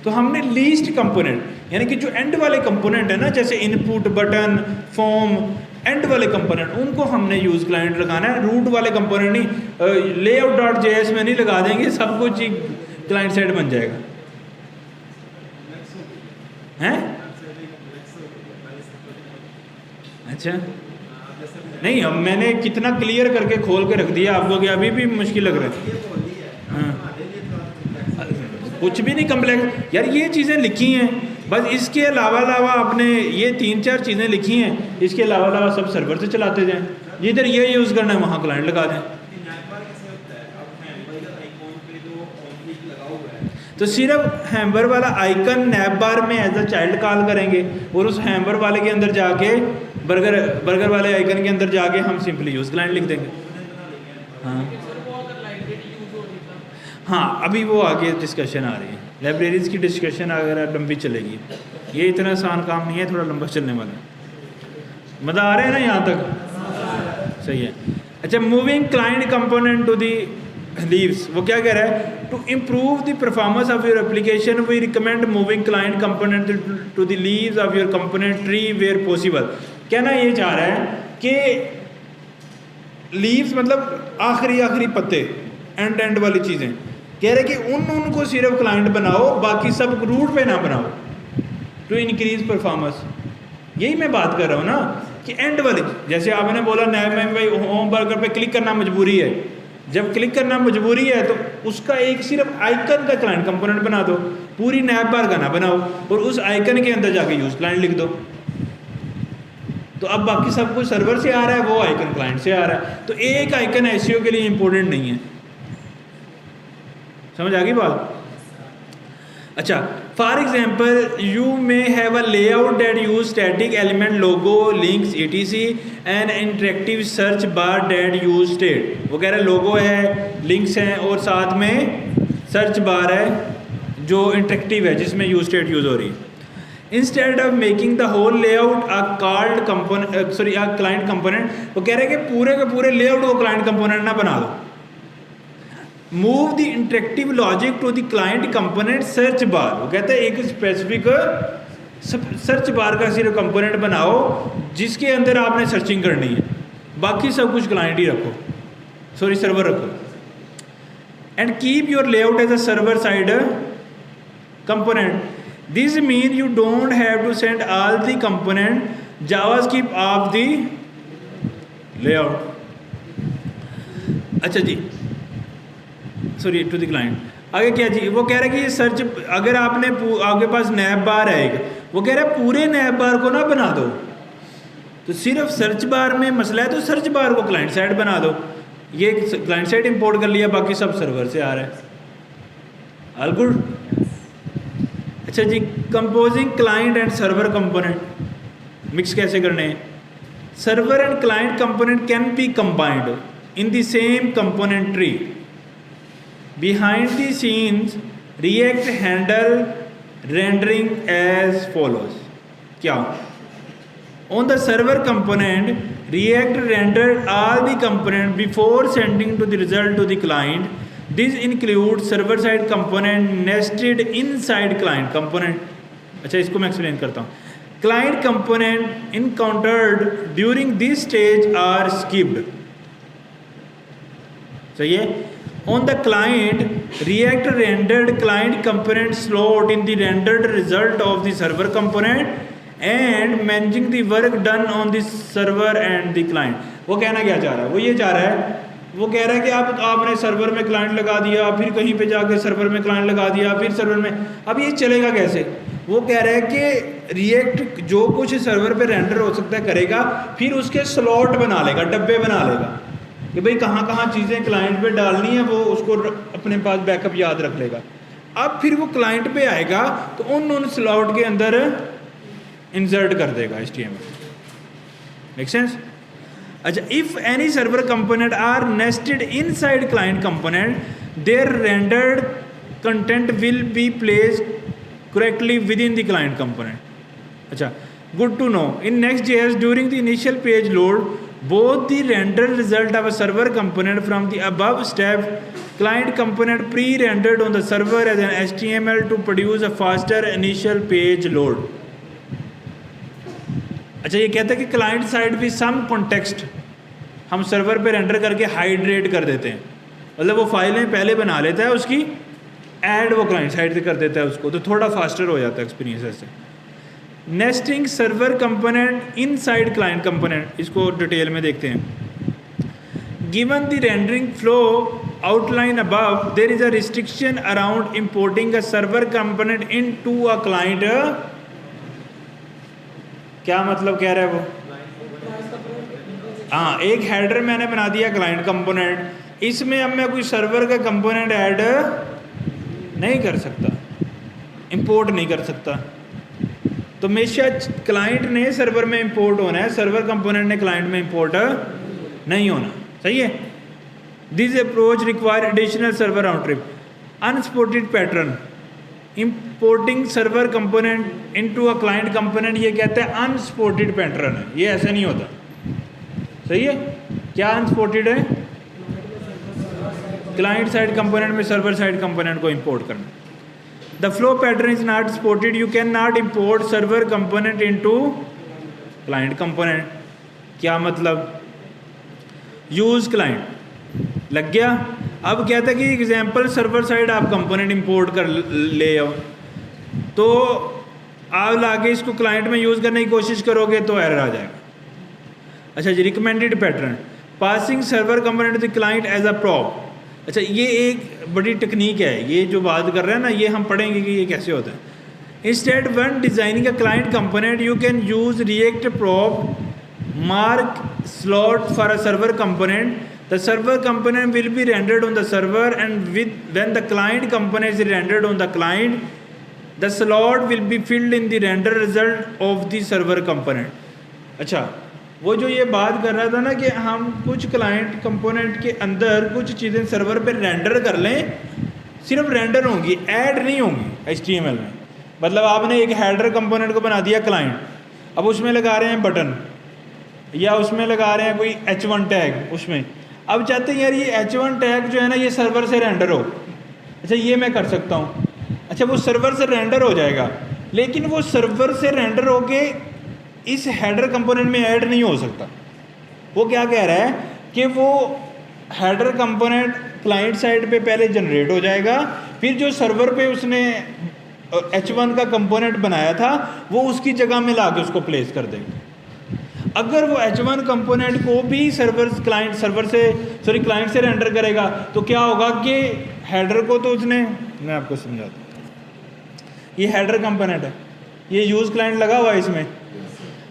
तो हमने लीस्ट कंपोनेंट यानी कि जो एंड वाले कंपोनेंट है ना, जैसे इनपुट, बटन, फॉर्म, एंड वाले कंपोनेंट, उनको हमने यूज़ क्लाइंट लगाना है। रूट वाले कंपोनेंट नहीं, layout.js में नहीं लगा देंगे, सब कुछ ही क्लाइंट साइड बन जाएगा। हैं? अच्छा नहीं, अब मैंने कितना क्लियर करके खोल के रख दिया आपको कि अभी भी मुश्किल लग रहा है। हाँ, कुछ भी नहीं कम्प्लेक्स यार, ये चीज़ें लिखी हैं बस, इसके अलावा आपने ये 3-4 चीज़ें लिखी हैं, इसके अलावा सब सर्वर से चलाते जाएं। जिधर ये यूज़ करना है वहाँ क्लाइंट लगा दें। तो सिर्फ हैम्बर वाला आइकन नैप बार में एज अ चाइल्ड कॉल करेंगे और उस हैम्बर वाले के अंदर जाके बर्गर वाले आइकन के अंदर जाके हम सिंपली यूज़ क्लाइंट लिख देंगे। हाँ, अभी वो आगे डिस्कशन आ रही है, लाइब्रेरीज़ की डिस्कशन अगर लंबी चलेगी, ये इतना आसान काम नहीं है, थोड़ा लंबा चलने वाला है। मज़ा आ रहा है ना यहाँ तक? सही है। अच्छा, moving client component to the leaves, वो क्या कह रहा है, to improve the performance of your application we recommend moving client component to the leaves of your component tree where possible. कहना ये चाह रहा है कि लीव्स मतलब आखिरी पत्ते, एंड वाली चीज़ें, कह रहे कि उनको सिर्फ क्लाइंट बनाओ, बाकी सब रूट पे ना बनाओ, टू इंक्रीज परफॉर्मेंस। यही मैं बात कर रहा हूँ ना कि एंड वाली, जैसे आपने बोला नैम भाई होम बर्गर पे क्लिक करना मजबूरी है, जब क्लिक करना मजबूरी है तो उसका एक सिर्फ आइकन का क्लाइंट कंपोनेंट बना दो, पूरी नैप बार का ना बनाओ, और उस आइकन के अंदर जाके यूज़ क्लाइंट लिख दो। तो अब बाकी सब कुछ सर्वर से आ रहा है, वो आइकन क्लाइंट से आ रहा है, तो एक आइकन एसईओ के लिए इंपॉर्टेंट नहीं है। समझ आ गई बात? अच्छा, For example, you may have a layout that use static element, logo, links, etc. and interactive search bar that use state. वो कह रहे लोगो है, लिंक्स हैं और साथ में सर्च बार है जो इंटरेक्टिव है जिसमें यूज स्टेट यूज हो रही है. Instead of making the whole layout a called component, a client component, वो कह रहे हैं कि पूरे के पूरे लेआउट को क्लाइंट कंपोनेंट ना बना दो. Move the interactive logic to the client component search bar. वो कहते हैं एक स्पेसिफिक सर्च बार का सिर्फ कंपोनेंट बनाओ जिसके अंदर आपने सर्चिंग करनी है, बाकी सब कुछ क्लाइंट ही रखो, सर्वर रखो. And keep your layout as a server side component. This mean you don't have to send all the component JavaScript of the layout. अच्छा जी, सॉरी टू द क्लाइंट. आगे क्या जी, वो कह रहा है कि ये सर्च, अगर आपने आपके पास नैब बार है एक, वो कह रहा है पूरे नैब बार को ना बना दो, तो सिर्फ सर्च बार में मसला है तो सर्च बार को क्लाइंट साइड बना दो. ये क्लाइंट साइड इंपोर्ट कर लिया, बाकी सब सर्वर से आ रहा है. All good. अच्छा जी, composing client and server component mix कैसे करने हैं. Server and client component can be combined in the same component tree. Behind the scenes, React handle rendering as follows. क्या? On the server component, React rendered all the component before sending to the result to the client. This includes server-side component nested inside client component. अच्छा, इसको मैं explain करता हूँ. Client component encountered during this stage are skipped. सही है? On the client, React rendered client component slot in the rendered result of the server component and managing the work done on the server and the client. वो कहना क्या चाह रहा है? वो ये चाह रहा है, वो कह रहा है कि आपने सर्वर में क्लाइंट लगा दिया, फिर कहीं पे जाके सर्वर में क्लाइंट लगा दिया, फिर सर्वर में, अब ये चलेगा कैसे? वो कह रहा है कि रिएक्ट जो कुछ सर्वर पे रेंडर हो सकता है करेगा, फिर उसके स्लॉट बना लेगा, डब्बे बना लेगा कि भाई कहाँ कहाँ चीज़ें क्लाइंट पे डालनी है, वो उसको अपने पास बैकअप याद रख लेगा. अब फिर वो क्लाइंट पे आएगा तो उन स्लॉट के अंदर इंसर्ट कर देगा HTML. Make sense? अच्छा, if any server component are nested inside client component, there rendered content will be placed correctly within the client component. अच्छा, good to know. In Next.js, during the initial page load, both the rendered result of a server component from the above step client component pre-rendered on the server as an HTML to produce a faster initial page load. अच्छा, ये कहता है कि client side भी some context हम server पे render करके hydrate कर देते हैं, मतलब वो फाइलें पहले बना लेता है, उसकी ऐड वो क्लाइंट साइड से कर देता है उसको, तो थोड़ा फास्टर हो जाता है एक्सपीरियंस ऐसे. Nesting server component inside client component, इसको डिटेल में देखते हैं. Given the rendering flow outline above, there is a restriction around importing a server component into a client. क्या मतलब कह रहा है वो? हाँ, एक हेडर मैंने बना दिया क्लाइंट कंपोनेंट, इसमें अब मैं कोई सर्वर का कंपोनेंट ऐड नहीं कर सकता, इंपोर्ट नहीं कर सकता. तो हमेशा क्लाइंट ने सर्वर में इंपोर्ट होना है, सर्वर कंपोनेंट ने क्लाइंट में इंपोर्ट नहीं होना. सही है? This approach require additional server round trip. Unsupported pattern importing server component into a client component, ये कहते हैं अनसपोर्टेड पैटर्न है, ये ऐसा नहीं होता. सही है? क्या अनसपोर्टेड है? क्लाइंट साइड कंपोनेंट में सर्वर साइड कंपोनेंट को इंपोर्ट करना. The flow pattern is not supported. You cannot import server component into client component. क्या मतलब? यूज क्लाइंट लग गया. अब कहता है कि एग्जाम्पल सर्वर साइड आप कंपोनेंट इंपोर्ट कर ले आओ, तो आप लाके इसको क्लाइंट में यूज़ करने की कोशिश करोगे तो एरर आ जाएगा. अच्छा जी, recommended pattern passing server component to the client as a prop. अच्छा, ये एक बड़ी टेक्निक है, ये जो बात कर रहे हैं ना, ये हम पढ़ेंगे कि ये कैसे होता है. Instead one designing a client component, you can use react prop mark slot for a server component. The server component will be rendered on the server, and with when the client component is rendered on the client, the slot will be filled in the render result of the server component. अच्छा, वो जो ये बात कर रहा था ना कि हम कुछ क्लाइंट कंपोनेंट के अंदर कुछ चीज़ें सर्वर पे रेंडर कर लें, सिर्फ रेंडर होंगी, ऐड नहीं होंगी HTML में। मतलब आपने एक हेडर कंपोनेंट को बना दिया क्लाइंट, अब उसमें लगा रहे हैं बटन या उसमें लगा रहे हैं कोई H1 टैग उसमें, अब चाहते हैं यार ये H1 टैग जो है ना ये सर्वर से रेंडर हो। अच्छा, ये मैं कर सकता हूँ। अच्छा, वो सर्वर से रेंडर हो जाएगा, लेकिन वो सर्वर से रेंडर होके इस हेडर कंपोनेंट में ऐड नहीं हो सकता। वो क्या कह रहा है कि वो हेडर कंपोनेंट क्लाइंट साइड पे पहले जनरेट हो जाएगा, फिर जो सर्वर पे उसने H1 का कंपोनेंट बनाया था वो उसकी जगह में ला के उसको प्लेस कर देगा। अगर वो H1 कंपोनेंट को भी क्लाइंट से रेंडर करेगा तो क्या होगा कि हेडर को तो उसने, मैं आपको समझाता हूँ, ये हेडर कंपोनेंट है, ये यूज़ क्लाइंट लगा हुआ है इसमें।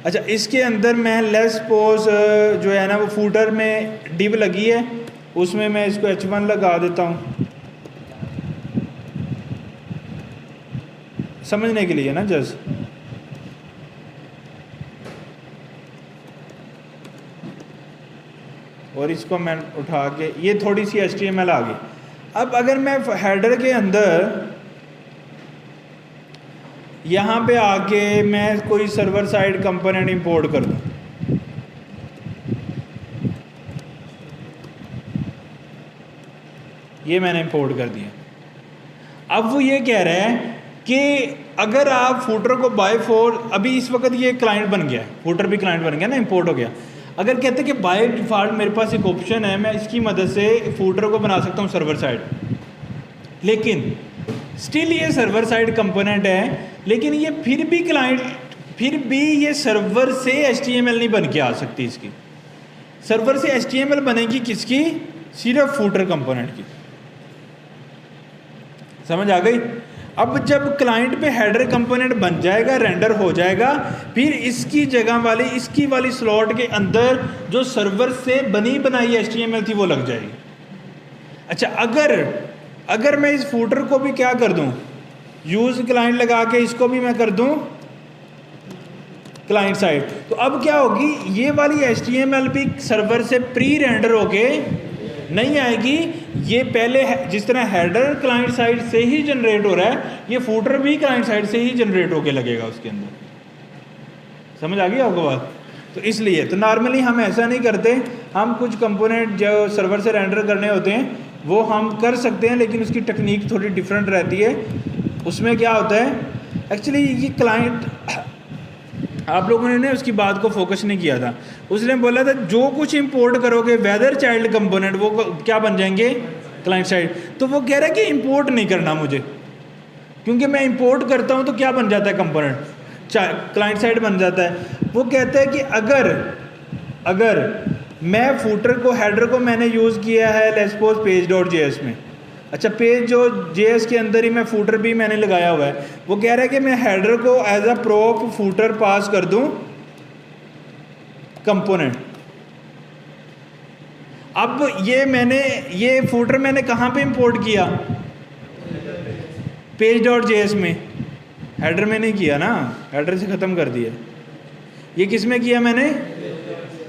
अच्छा, इसके अंदर मैं लेट्स सपोज जो है ना वो फूटर में डिव लगी है, उसमें मैं इसको H1 लगा देता हूँ समझने के लिए ना जस्ट। और इसको मैं उठा के ये थोड़ी सी HTML आ गई। अब अगर मैं हेडर के अंदर यहाँ पे आके मैं कोई सर्वर साइड कंपोनेंट इंपोर्ट कर दूँ, ये मैंने इंपोर्ट कर दिया। अब वो ये कह रहा है कि अगर आप फूटर को बाय फॉर, अभी इस वक्त ये क्लाइंट बन गया है, फूटर भी क्लाइंट बन गया ना, इंपोर्ट हो गया। अगर कहते कि बाय डिफ़ॉल्ट मेरे पास एक ऑप्शन है, मैं इसकी मदद से फूटर को बना सकता हूँ सर्वर साइड, लेकिन स्टिल ये सर्वर साइड कंपोनेंट है, लेकिन ये फिर भी ये सर्वर से HTML नहीं बन के आ सकती। इसकी सर्वर से HTML बनेगी किसकी? सिर्फ फूटर कंपोनेंट की। समझ आ गई? अब जब क्लाइंट पे हेडर कंपोनेंट बन जाएगा, रेंडर हो जाएगा, फिर इसकी जगह वाली इसकी वाली स्लॉट के अंदर जो सर्वर से बनी बनाई HTML थी वो लग जाएगी। अच्छा, अगर मैं इस फूटर को भी क्या कर दूं, यूज़ क्लाइंट लगा के इसको भी मैं कर दूं क्लाइंट साइड, तो अब क्या होगी, ये वाली HTML भी सर्वर से प्री रेंडर होके नहीं आएगी। ये पहले जिस तरह हेडर क्लाइंट साइड से ही जनरेट हो रहा है, ये फूटर भी क्लाइंट साइड से ही जनरेट होके लगेगा उसके अंदर। समझ आ गई आपको बात? तो इसलिए तो नॉर्मली हम ऐसा नहीं करते, हम कुछ कंपोनेंट जो सर्वर से रेंडर करने होते हैं वो हम कर सकते हैं, लेकिन उसकी टेक्निक थोड़ी डिफरेंट रहती है। उसमें क्या होता है एक्चुअली, ये क्लाइंट आप लोगों ने उसकी बात को फोकस नहीं किया था। उसने बोला था जो कुछ इंपोर्ट करोगे वेदर चाइल्ड कंपोनेंट वो क्या बन जाएंगे? Client side. तो वो कह रहा है कि इंपोर्ट नहीं करना मुझे, क्योंकि मैं इंपोर्ट करता हूँ तो क्या बन जाता है? कंपोनेंट क्लाइंट साइड बन जाता है। वो कहता है कि अगर मैं फूटर को हेडर को मैंने यूज़ किया है लेट्स सपोज page.js में। अच्छा, page.js के अंदर ही मैं फूटर भी मैंने लगाया हुआ है। वो कह रहा है कि मैं हेडर को एज अ प्रॉप फूटर पास कर दूं कंपोनेंट। अब ये फूटर मैंने कहाँ पे इंपोर्ट किया? page.js में, हेडर में नहीं किया ना, हेडर से ख़त्म कर दिया। ये किस में किया मैंने?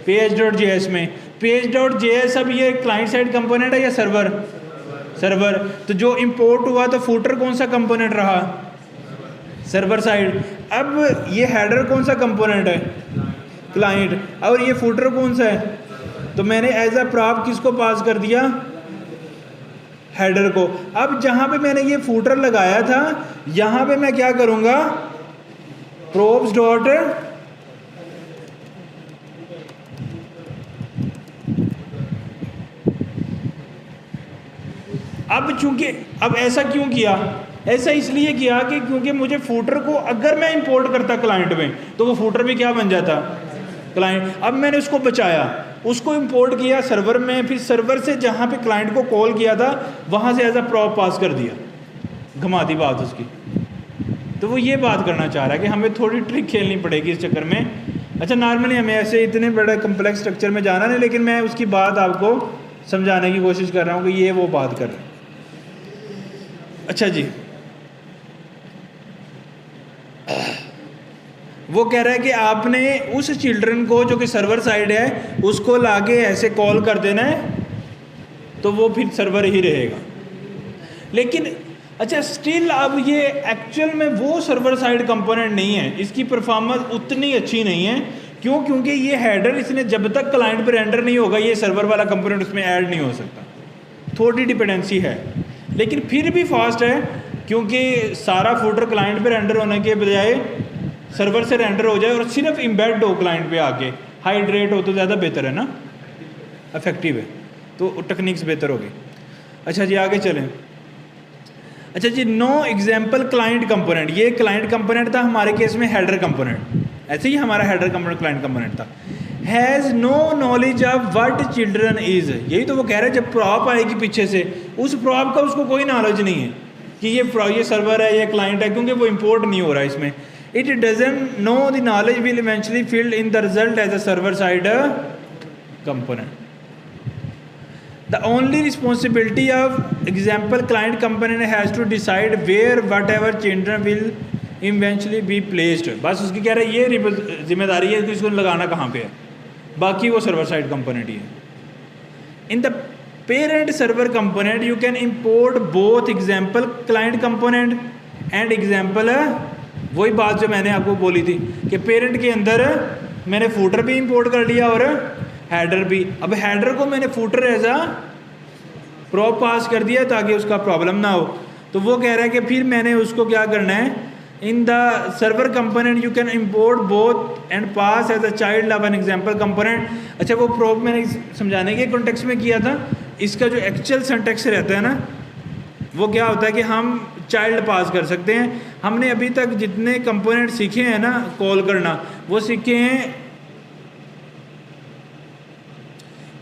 page.js में। page.js अब ये क्लाइंट साइड कंपोनेंट है या सर्वर? तो जो इंपोर्ट हुआ तो फूटर कौन सा कंपोनेंट रहा? Server side. अब ये हेडर कौन सा कंपोनेंट है? क्लाइंट। और ये फूटर कौन सा है? तो मैंने एज अ प्रॉप किसको पास कर दिया? हेडर को। अब जहां पे मैंने ये फूटर लगाया था, यहां पे मैं क्या करूंगा? props डॉट अब ऐसा क्यों किया? ऐसा इसलिए किया कि क्योंकि मुझे फूटर को अगर मैं इंपोर्ट करता क्लाइंट में तो वो फूटर भी क्या बन जाता? क्लाइंट। अब मैंने उसको बचाया, उसको इंपोर्ट किया सर्वर में, फिर सर्वर से जहाँ पे क्लाइंट को कॉल किया था वहाँ से एज अ प्रॉप पास कर दिया, घुमा दी बात उसकी। तो वो ये बात करना चाह रहा है कि हमें थोड़ी ट्रिक खेलनी पड़ेगी इस चक्कर में। अच्छा, नॉर्मली हमें ऐसे इतने बड़े कम्प्लेक्स स्ट्रक्चर में जाना नहीं, लेकिन मैं उसकी बात आपको समझाने की कोशिश कर रहा हूँ कि ये वो बात कर रहे हैं। अच्छा जी, वो कह रहा है कि आपने उस चिल्ड्रन को जो कि सर्वर साइड है उसको लाके ऐसे कॉल कर देना है तो वो फिर सर्वर ही रहेगा। लेकिन अच्छा स्टिल अब ये एक्चुअल में वो सर्वर साइड कंपोनेंट नहीं है, इसकी परफॉर्मेंस उतनी अच्छी नहीं है। क्यों? क्योंकि ये हेडर इसने जब तक क्लाइंट पे रेंडर नहीं होगा ये सर्वर वाला कंपोनेंट उसमें ऐड नहीं हो सकता। थोड़ी डिपेंडेंसी है लेकिन फिर भी फास्ट है, क्योंकि सारा फूटर क्लाइंट पे रेंडर होने के बजाय सर्वर से रेंडर हो जाए और सिर्फ इम्बेड हो क्लाइंट पे आके, हाइड्रेट हो तो ज़्यादा बेहतर है ना, इफेक्टिव है, तो टेक्निक्स बेहतर होगी। अच्छा जी आगे चलें। अच्छा जी, नो एग्जाम्पल क्लाइंट कंपोनेंट, ये क्लाइंट कंपोनेंट था हमारे केस में हेडर कंपोनेंट, ऐसे ही हमारा हेडर कंपोनेंट क्लाइंट कंपोनेंट था। Has no knowledge of what children is, यही तो वो कह रहे हैं जब प्रॉप आएगी पीछे से उस प्रॉप का उसको कोई नॉलेज नहीं है कि ये सर्वर है, ये क्लाइंट है, क्योंकि वो इम्पोर्ट नहीं हो रहा है इसमें। It doesn't know the knowledge will eventually filled in the result as a server side component. The only responsibility of example client component has to decide where whatever children will eventually be placed। बस उसकी कह रहे हैं ये जिम्मेदारी है कि इसको लगाना कहाँ पे है, बाकी वो सर्वर साइड कंपोनेंट ही है। In the parent server component you can import both example client component and example, वही बात जो मैंने आपको बोली थी कि पेरेंट के अंदर मैंने फूटर भी इम्पोर्ट कर लिया और हेडर भी। अब हेडर को मैंने फूटर एज आ प्रॉप पास कर दिया ताकि उसका प्रॉब्लम ना हो, तो वो कह रहा है कि फिर मैंने उसको क्या करना है, in the server component you can import both and pass as a child of an example component. अच्छा वो प्रॉप मैंने समझाने के कॉन्टेक्स्ट में किया था, इसका जो एक्चुअल सिंटैक्स रहता है ना वो क्या होता है कि हम चाइल्ड पास कर सकते हैं। हमने अभी तक जितने कंपोनेंट सीखे हैं ना कॉल करना, वो सीखे हैं,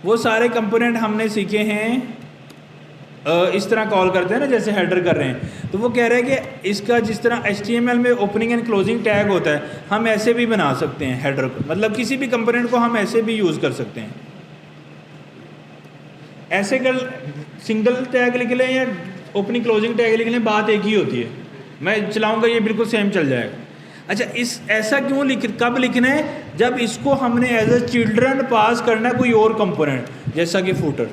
वो सारे कंपोनेंट हमने सीखे हैं इस तरह कॉल करते हैं ना जैसे हेडर कर रहे हैं। तो वो कह रहे हैं कि इसका जिस तरह HTML में ओपनिंग एंड क्लोजिंग टैग होता है हम ऐसे भी बना सकते हैं हेडर को, मतलब किसी भी कंपोनेंट को हम ऐसे भी यूज़ कर सकते हैं। ऐसे कर सिंगल टैग लिख लें या ओपनिंग क्लोजिंग टैग लिख लें, बात एक ही होती है, मैं चलाऊँगा ये बिल्कुल सेम चल जाएगा। अच्छा ऐसा क्यों कब लिखना है, जब इसको हमने एज अ चिल्ड्रन पास करना है कोई और कंपोनेंट जैसा कि फूटर।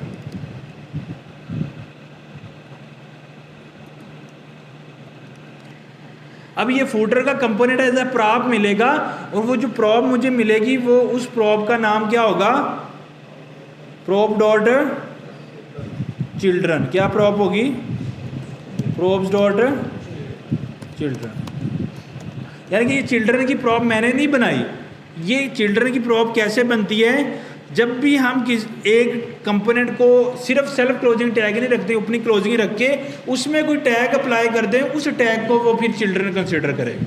अब ये फूटर का कंपोनेंट एज अ प्रॉप मिलेगा और वो जो प्रॉप मुझे मिलेगी वो उस प्रॉप का नाम क्या होगा, प्रॉप डॉट चिल्ड्रन। क्या प्रॉप होगी, प्रॉप्स डॉट चिल्ड्रन। यानी कि ये चिल्ड्रन की प्रॉप मैंने नहीं बनाई, ये चिल्ड्रन की प्रॉप कैसे बनती है, जब भी हम एक कंपोनेंट को सिर्फ सेल्फ क्लोजिंग टैग नहीं रखते, अपनी क्लोजिंग रख के उसमें कोई टैग अप्लाई कर दें, उस टैग को वो फिर चिल्ड्रन कंसिडर करेगा।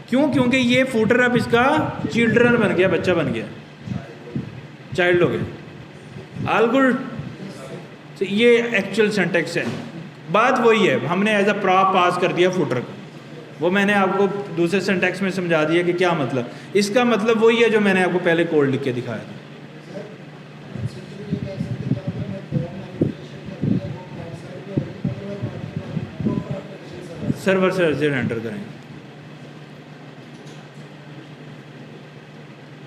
क्यों? क्योंकि ये फूटर अब इसका चिल्ड्रन बन गया, बच्चा बन गया, चाइल्ड हो गया। All good. तो ये एक्चुअल सिंटैक्स है, बात वही है, हमने एज अ प्रॉप पास कर दिया फूटर को। वो मैंने आपको दूसरे सिंटैक्स में समझा दिया कि क्या मतलब, इसका मतलब वही है जो मैंने आपको पहले कोड लिख के दिखाया था। सर्वर से एंटर करें।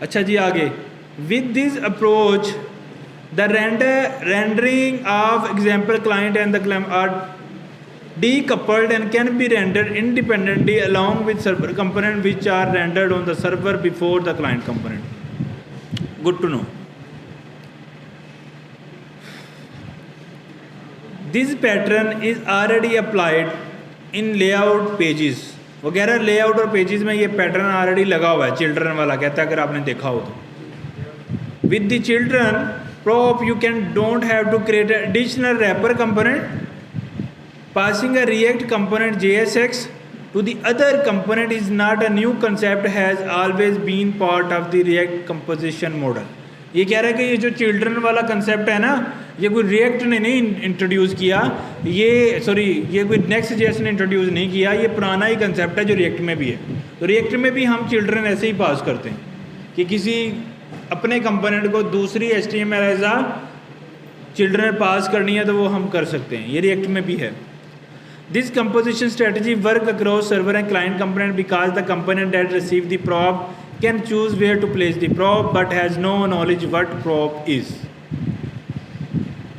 अच्छा जी आगे, with this approach the rendering of example client and the client are decoupled and can be rendered independently along with server component which are rendered on the server before the client component. Good to know. This pattern is already applied in layout pages. वो कह रहा है layout और pages में ये pattern already लगा हुआ है, चिल्ड्रन वाला कहता है, अगर आपने देखा हो तो। With the children prop you can don't have to create an additional wrapper component. Passing a React component JSX to the other component is not a new concept, has always been part of the React composition model. ये कह रहा है कि ये जो children वाला concept है ना, ये कोई रिएक्ट ने नहीं इंट्रोड्यूस किया, ये कोई नेक्स्ट जेएस ने इंट्रोड्यूस नहीं किया, ये पुराना ही कंसेप्ट है जो रिएक्ट में भी है। तो रिएक्ट में भी हम चिल्ड्रन ऐसे ही पास करते हैं कि किसी अपने कंपोनेंट को दूसरी HTML एज आ चिल्ड्रन पास करनी है तो वो हम कर सकते हैं, ये रिएक्ट में भी है। This composition strategy work across server and client component because the component that receive the prop can choose where to place the prop but has no knowledge what prop is.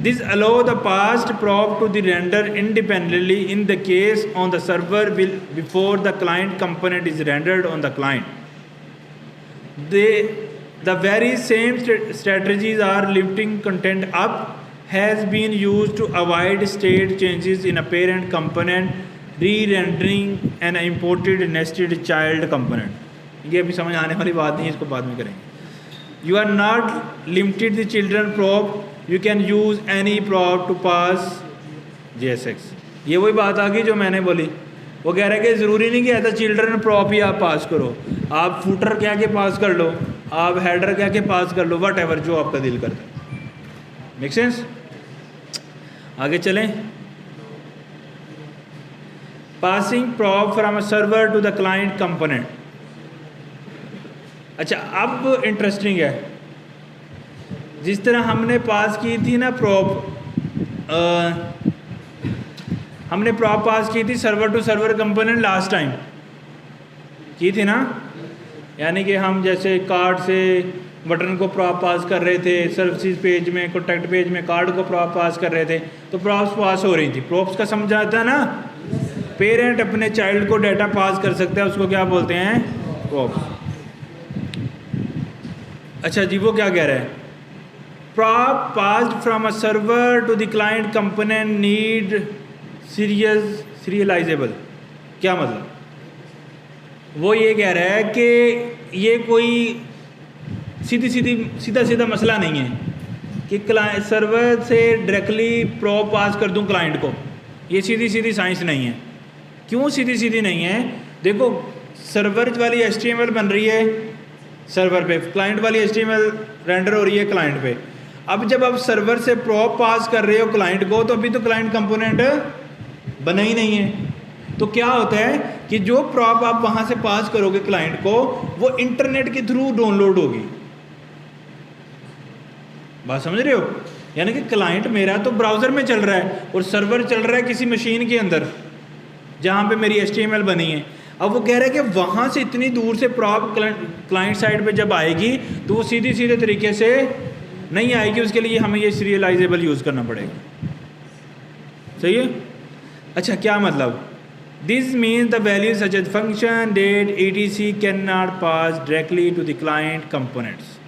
This allow the passed prop to the render independently in the case on the server before the client component is rendered on the client. The very same strategies are lifting content up has been used to avoid state changes in a parent component, re-rendering an imported nested child component. ये अभी समझ आने वाली बात नहीं है, इसको बाद में करेंगे. You are not limited the children prop. You can use any prop to pass JSX. ये वही बात आ गई जो मैंने बोली. वो कह रहा है कि ज़रूरी नहीं कि ऐसा चिल्ड्रन प्रॉप ही आप पास करो, आप फुटर क्या के पास कर लो, आप हेडर क्या के पास कर लो, वट एवर जो आपका दिल करता है. Make sense? आगे चलें. Passing prop from a server to the client component. अच्छा, अब इंटरेस्टिंग है, जिस तरह हमने पास की थी ना प्रॉप, हमने प्रॉप पास की थी server to server component last time की थी ना. यानी कि हम जैसे कार्ड से बटन को प्रॉप पास कर रहे थे, सर्विसेज पेज में, कॉन्टैक्ट पेज में कार्ड को प्रॉप पास कर रहे थे, तो प्रॉप्स पास हो रही थी. प्रॉप्स का समझ आता है ना. पेरेंट अपने चाइल्ड को डाटा पास कर सकता है, उसको क्या बोलते हैं? प्रॉप्स. अच्छा जी, वो क्या कह रहा है? Prop passed from a server to the client component need serializable. क्या मतलब? वो ये कह रहा है कि ये कोई सीधा मसला नहीं है कि सर्वर से डायरेक्टली प्रॉप पास कर दूं क्लाइंट को. ये सीधी साइंस नहीं है. क्यों सीधी नहीं है? देखो, सर्वर वाली HTML बन रही है सर्वर पे, क्लाइंट वाली HTML रेंडर हो रही है क्लाइंट पे. अब जब आप सर्वर से प्रॉप पास कर रहे हो क्लाइंट को, तो अभी तो क्लाइंट कंपोनेंट बना ही नहीं है. तो क्या होता है कि जो प्रॉप आप वहाँ से पास करोगे क्लाइंट को, वो इंटरनेट के थ्रू डाउनलोड होगी. बात समझ रहे हो? यानी कि क्लाइंट मेरा तो ब्राउज़र में चल रहा है और सर्वर चल रहा है किसी मशीन के अंदर जहाँ पे मेरी HTML बनी है. अब वो कह रहा है कि वहाँ से इतनी दूर से प्रॉप क्लाइंट साइड पे जब आएगी तो वो सीधे तरीके से नहीं आएगी. उसके लिए हमें ये सीरियलाइजेबल यूज़ करना पड़ेगा. सही है? अच्छा, क्या मतलब? This means the value such as function date etc can not pass directly to the client components.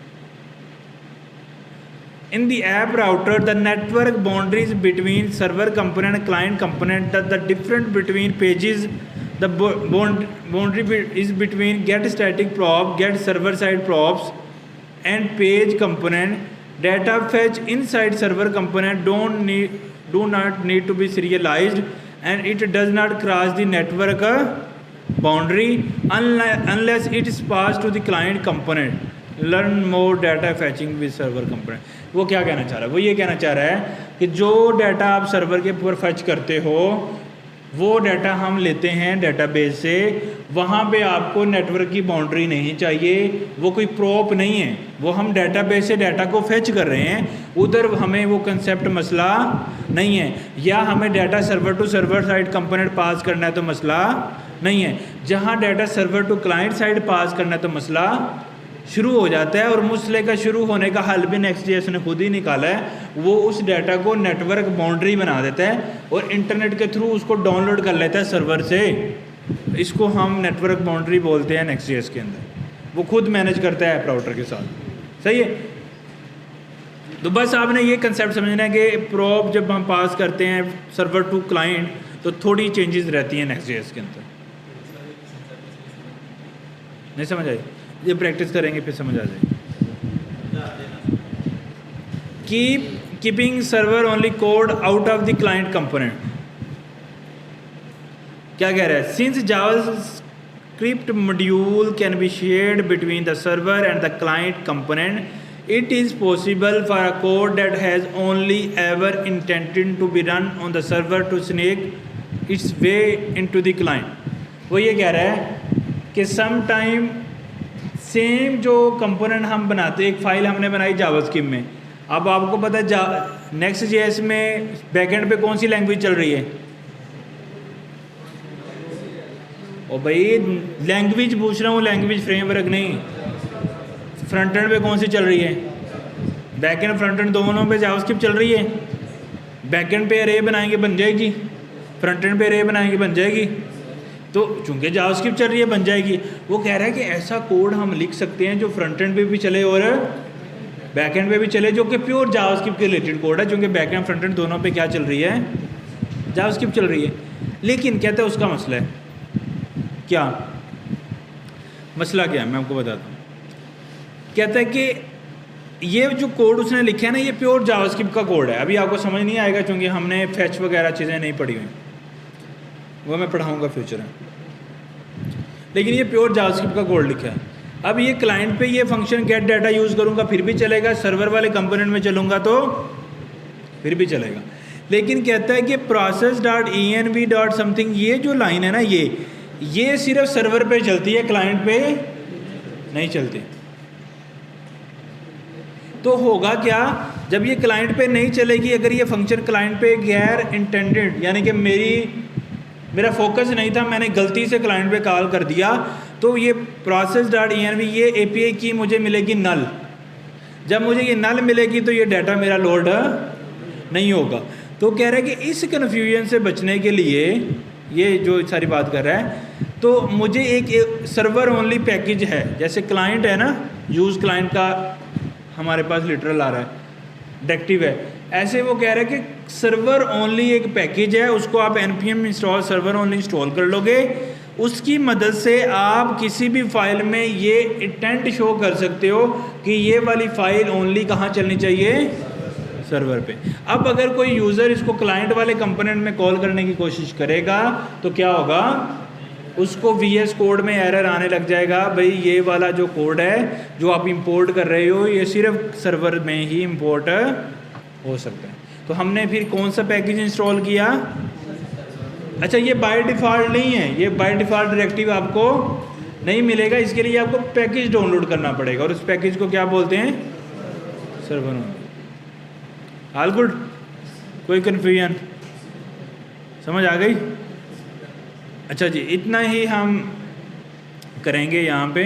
In the app router, the network boundaries between server component and client component, the difference between pages, the boundary is between get static prop, get server side props, and page component. Data fetch inside server component do not need to be serialized, and it does not cross the network boundary unless it is passed to the client component. Learn more data fetching with server component. वो क्या कहना चाह रहा है? वो ये कहना चाह रहा है कि जो डाटा आप सर्वर के ऊपर फैच करते हो, वो डाटा हम लेते हैं डेटाबेस से. वहाँ पे आपको नेटवर्क की बाउंड्री नहीं चाहिए, वो कोई प्रॉप नहीं है, वो हम डेटाबेस से डाटा को फैच कर रहे हैं. उधर हमें वो कंसेप्ट मसला नहीं है. या हमें data server to server side component pass करना है तो मसला नहीं है. जहाँ data server to client side pass करना है तो मसला शुरू हो जाता है. और मसले का शुरू होने का हल भी Next.js ने खुद ही निकाला है. वो उस डाटा को नेटवर्क बाउंड्री बना देता है और इंटरनेट के थ्रू उसको डाउनलोड कर लेता है सर्वर से. इसको हम नेटवर्क बाउंड्री बोलते हैं Next.js के अंदर. वो खुद मैनेज करता है ऐप राउटर के साथ. सही है? तो बस आपने ये कंसेप्ट समझना है कि प्रॉप जब हम पास करते हैं सर्वर टू क्लाइंट तो थोड़ी चेंजेस रहती हैं Next.js के अंदर. नहीं समझ आई? ये प्रैक्टिस करेंगे फिर समझ आ जाएगी. Keeping server only code out of the client component. क्या कह रहा है? Since JavaScript module can be shared between the server and the client component, it is possible for a code that has only ever intended to be run on the server to snake its way into the client. वो ये कह रहा है कि sometime same जो component हम बनाते, एक फ़ाइल हमने बनाई जावास्क्रिप्ट में. अब आपको पता है Next.js में बैकएंड पे कौन सी लैंग्वेज चल रही है? और भाई लैंग्वेज पूछ रहा हूँ, लैंग्वेज फ्रेमवर्क नहीं। फ्रंट एंड पे कौन सी चल रही है? बैक एंड फ्रंट एंड दोनों पे जावास्क्रिप्ट चल रही है। बैक एंड पे अरे बनाएंगे बन जाएगी, फ्रंट एंड पे अरे बनाएंगे बन जाएगी। तो चूंकि जावास्क्रिप्ट चल रही है बन जाएगी। वो कह रहा है कि ऐसा कोड हम लिख सकते हैं जो फ्रंट एंड पे भी चले और बैक एंड पे भी चले, जो कि प्योर जावास्क्रिप्ट के रिलेटेड कोड है, क्योंकि बैक एंड फ्रंट एंड दोनों पे क्या चल रही है? जावास्क्रिप्ट चल रही है। लेकिन कहता है उसका मसला है क्या? मसला क्या है मैं आपको बताता हूँ। कहता है कि ये जो कोड उसने लिखा है ना, ये प्योर जावास्क्रिप्ट का कोड है। अभी आपको समझ नहीं आएगा क्योंकि हमने फैच वगैरह चीज़ें नहीं पढ़ी हुई, वो मैं पढ़ाऊँगा फ्यूचर में। लेकिन ये प्योर जावास्क्रिप्ट का कोड लिखा है। अब ये क्लाइंट पे ये फंक्शन गेट डाटा यूज़ करूँगा फिर भी चलेगा, सर्वर वाले कंपोनेंट में चलूँगा तो फिर भी चलेगा। लेकिन कहता है कि process.env.something ये जो लाइन है ना, ये सिर्फ सर्वर पे चलती है, क्लाइंट पे नहीं चलती। तो होगा क्या जब ये क्लाइंट पे नहीं चलेगी? अगर ये फंक्शन क्लाइंट पे गैर इंटेंडेड, यानी कि मेरा फोकस नहीं था, मैंने गलती से क्लाइंट पे कॉल कर दिया, तो ये process.env ये API की मुझे मिलेगी नल। जब मुझे ये नल मिलेगी तो ये डाटा मेरा लोड नहीं होगा। तो कह रहा है कि इस कन्फ्यूजन से बचने के लिए, ये जो सारी बात कर रहा है, तो मुझे एक सर्वर ओनली पैकेज है। जैसे क्लाइंट है ना, यूज़ क्लाइंट का हमारे पास लिटरल आ रहा है, डायरेक्टिव है, ऐसे वो कह रहा है कि सर्वर ओनली एक पैकेज है, उसको आप npm install server only install कर लोगे। उसकी मदद से आप किसी भी फाइल में ये इंटेंट शो कर सकते हो कि ये वाली फाइल ओनली कहाँ चलनी चाहिए? सर्वर पे। अब अगर कोई यूज़र इसको क्लाइंट वाले कंपोनेंट में कॉल करने की कोशिश करेगा तो क्या होगा? उसको VS कोड में एरर आने लग जाएगा, भाई ये वाला जो कोड है जो आप इंपोर्ट कर रहे हो ये सिर्फ सर्वर में ही इंपोर्ट हो सकता है। तो हमने फिर कौन सा पैकेज इंस्टॉल किया? अच्छा, ये बाय डिफ़ॉल्ट नहीं है, ये बाय डिफ़ॉल्ट डायरेक्टिव आपको नहीं मिलेगा, इसके लिए आपको पैकेज डाउनलोड करना पड़ेगा और उस पैकेज को क्या बोलते हैं? सर्वर। All good? कोई कन्फ्यूजन? समझ आ गई? अच्छा जी, इतना ही हम करेंगे यहाँ पे।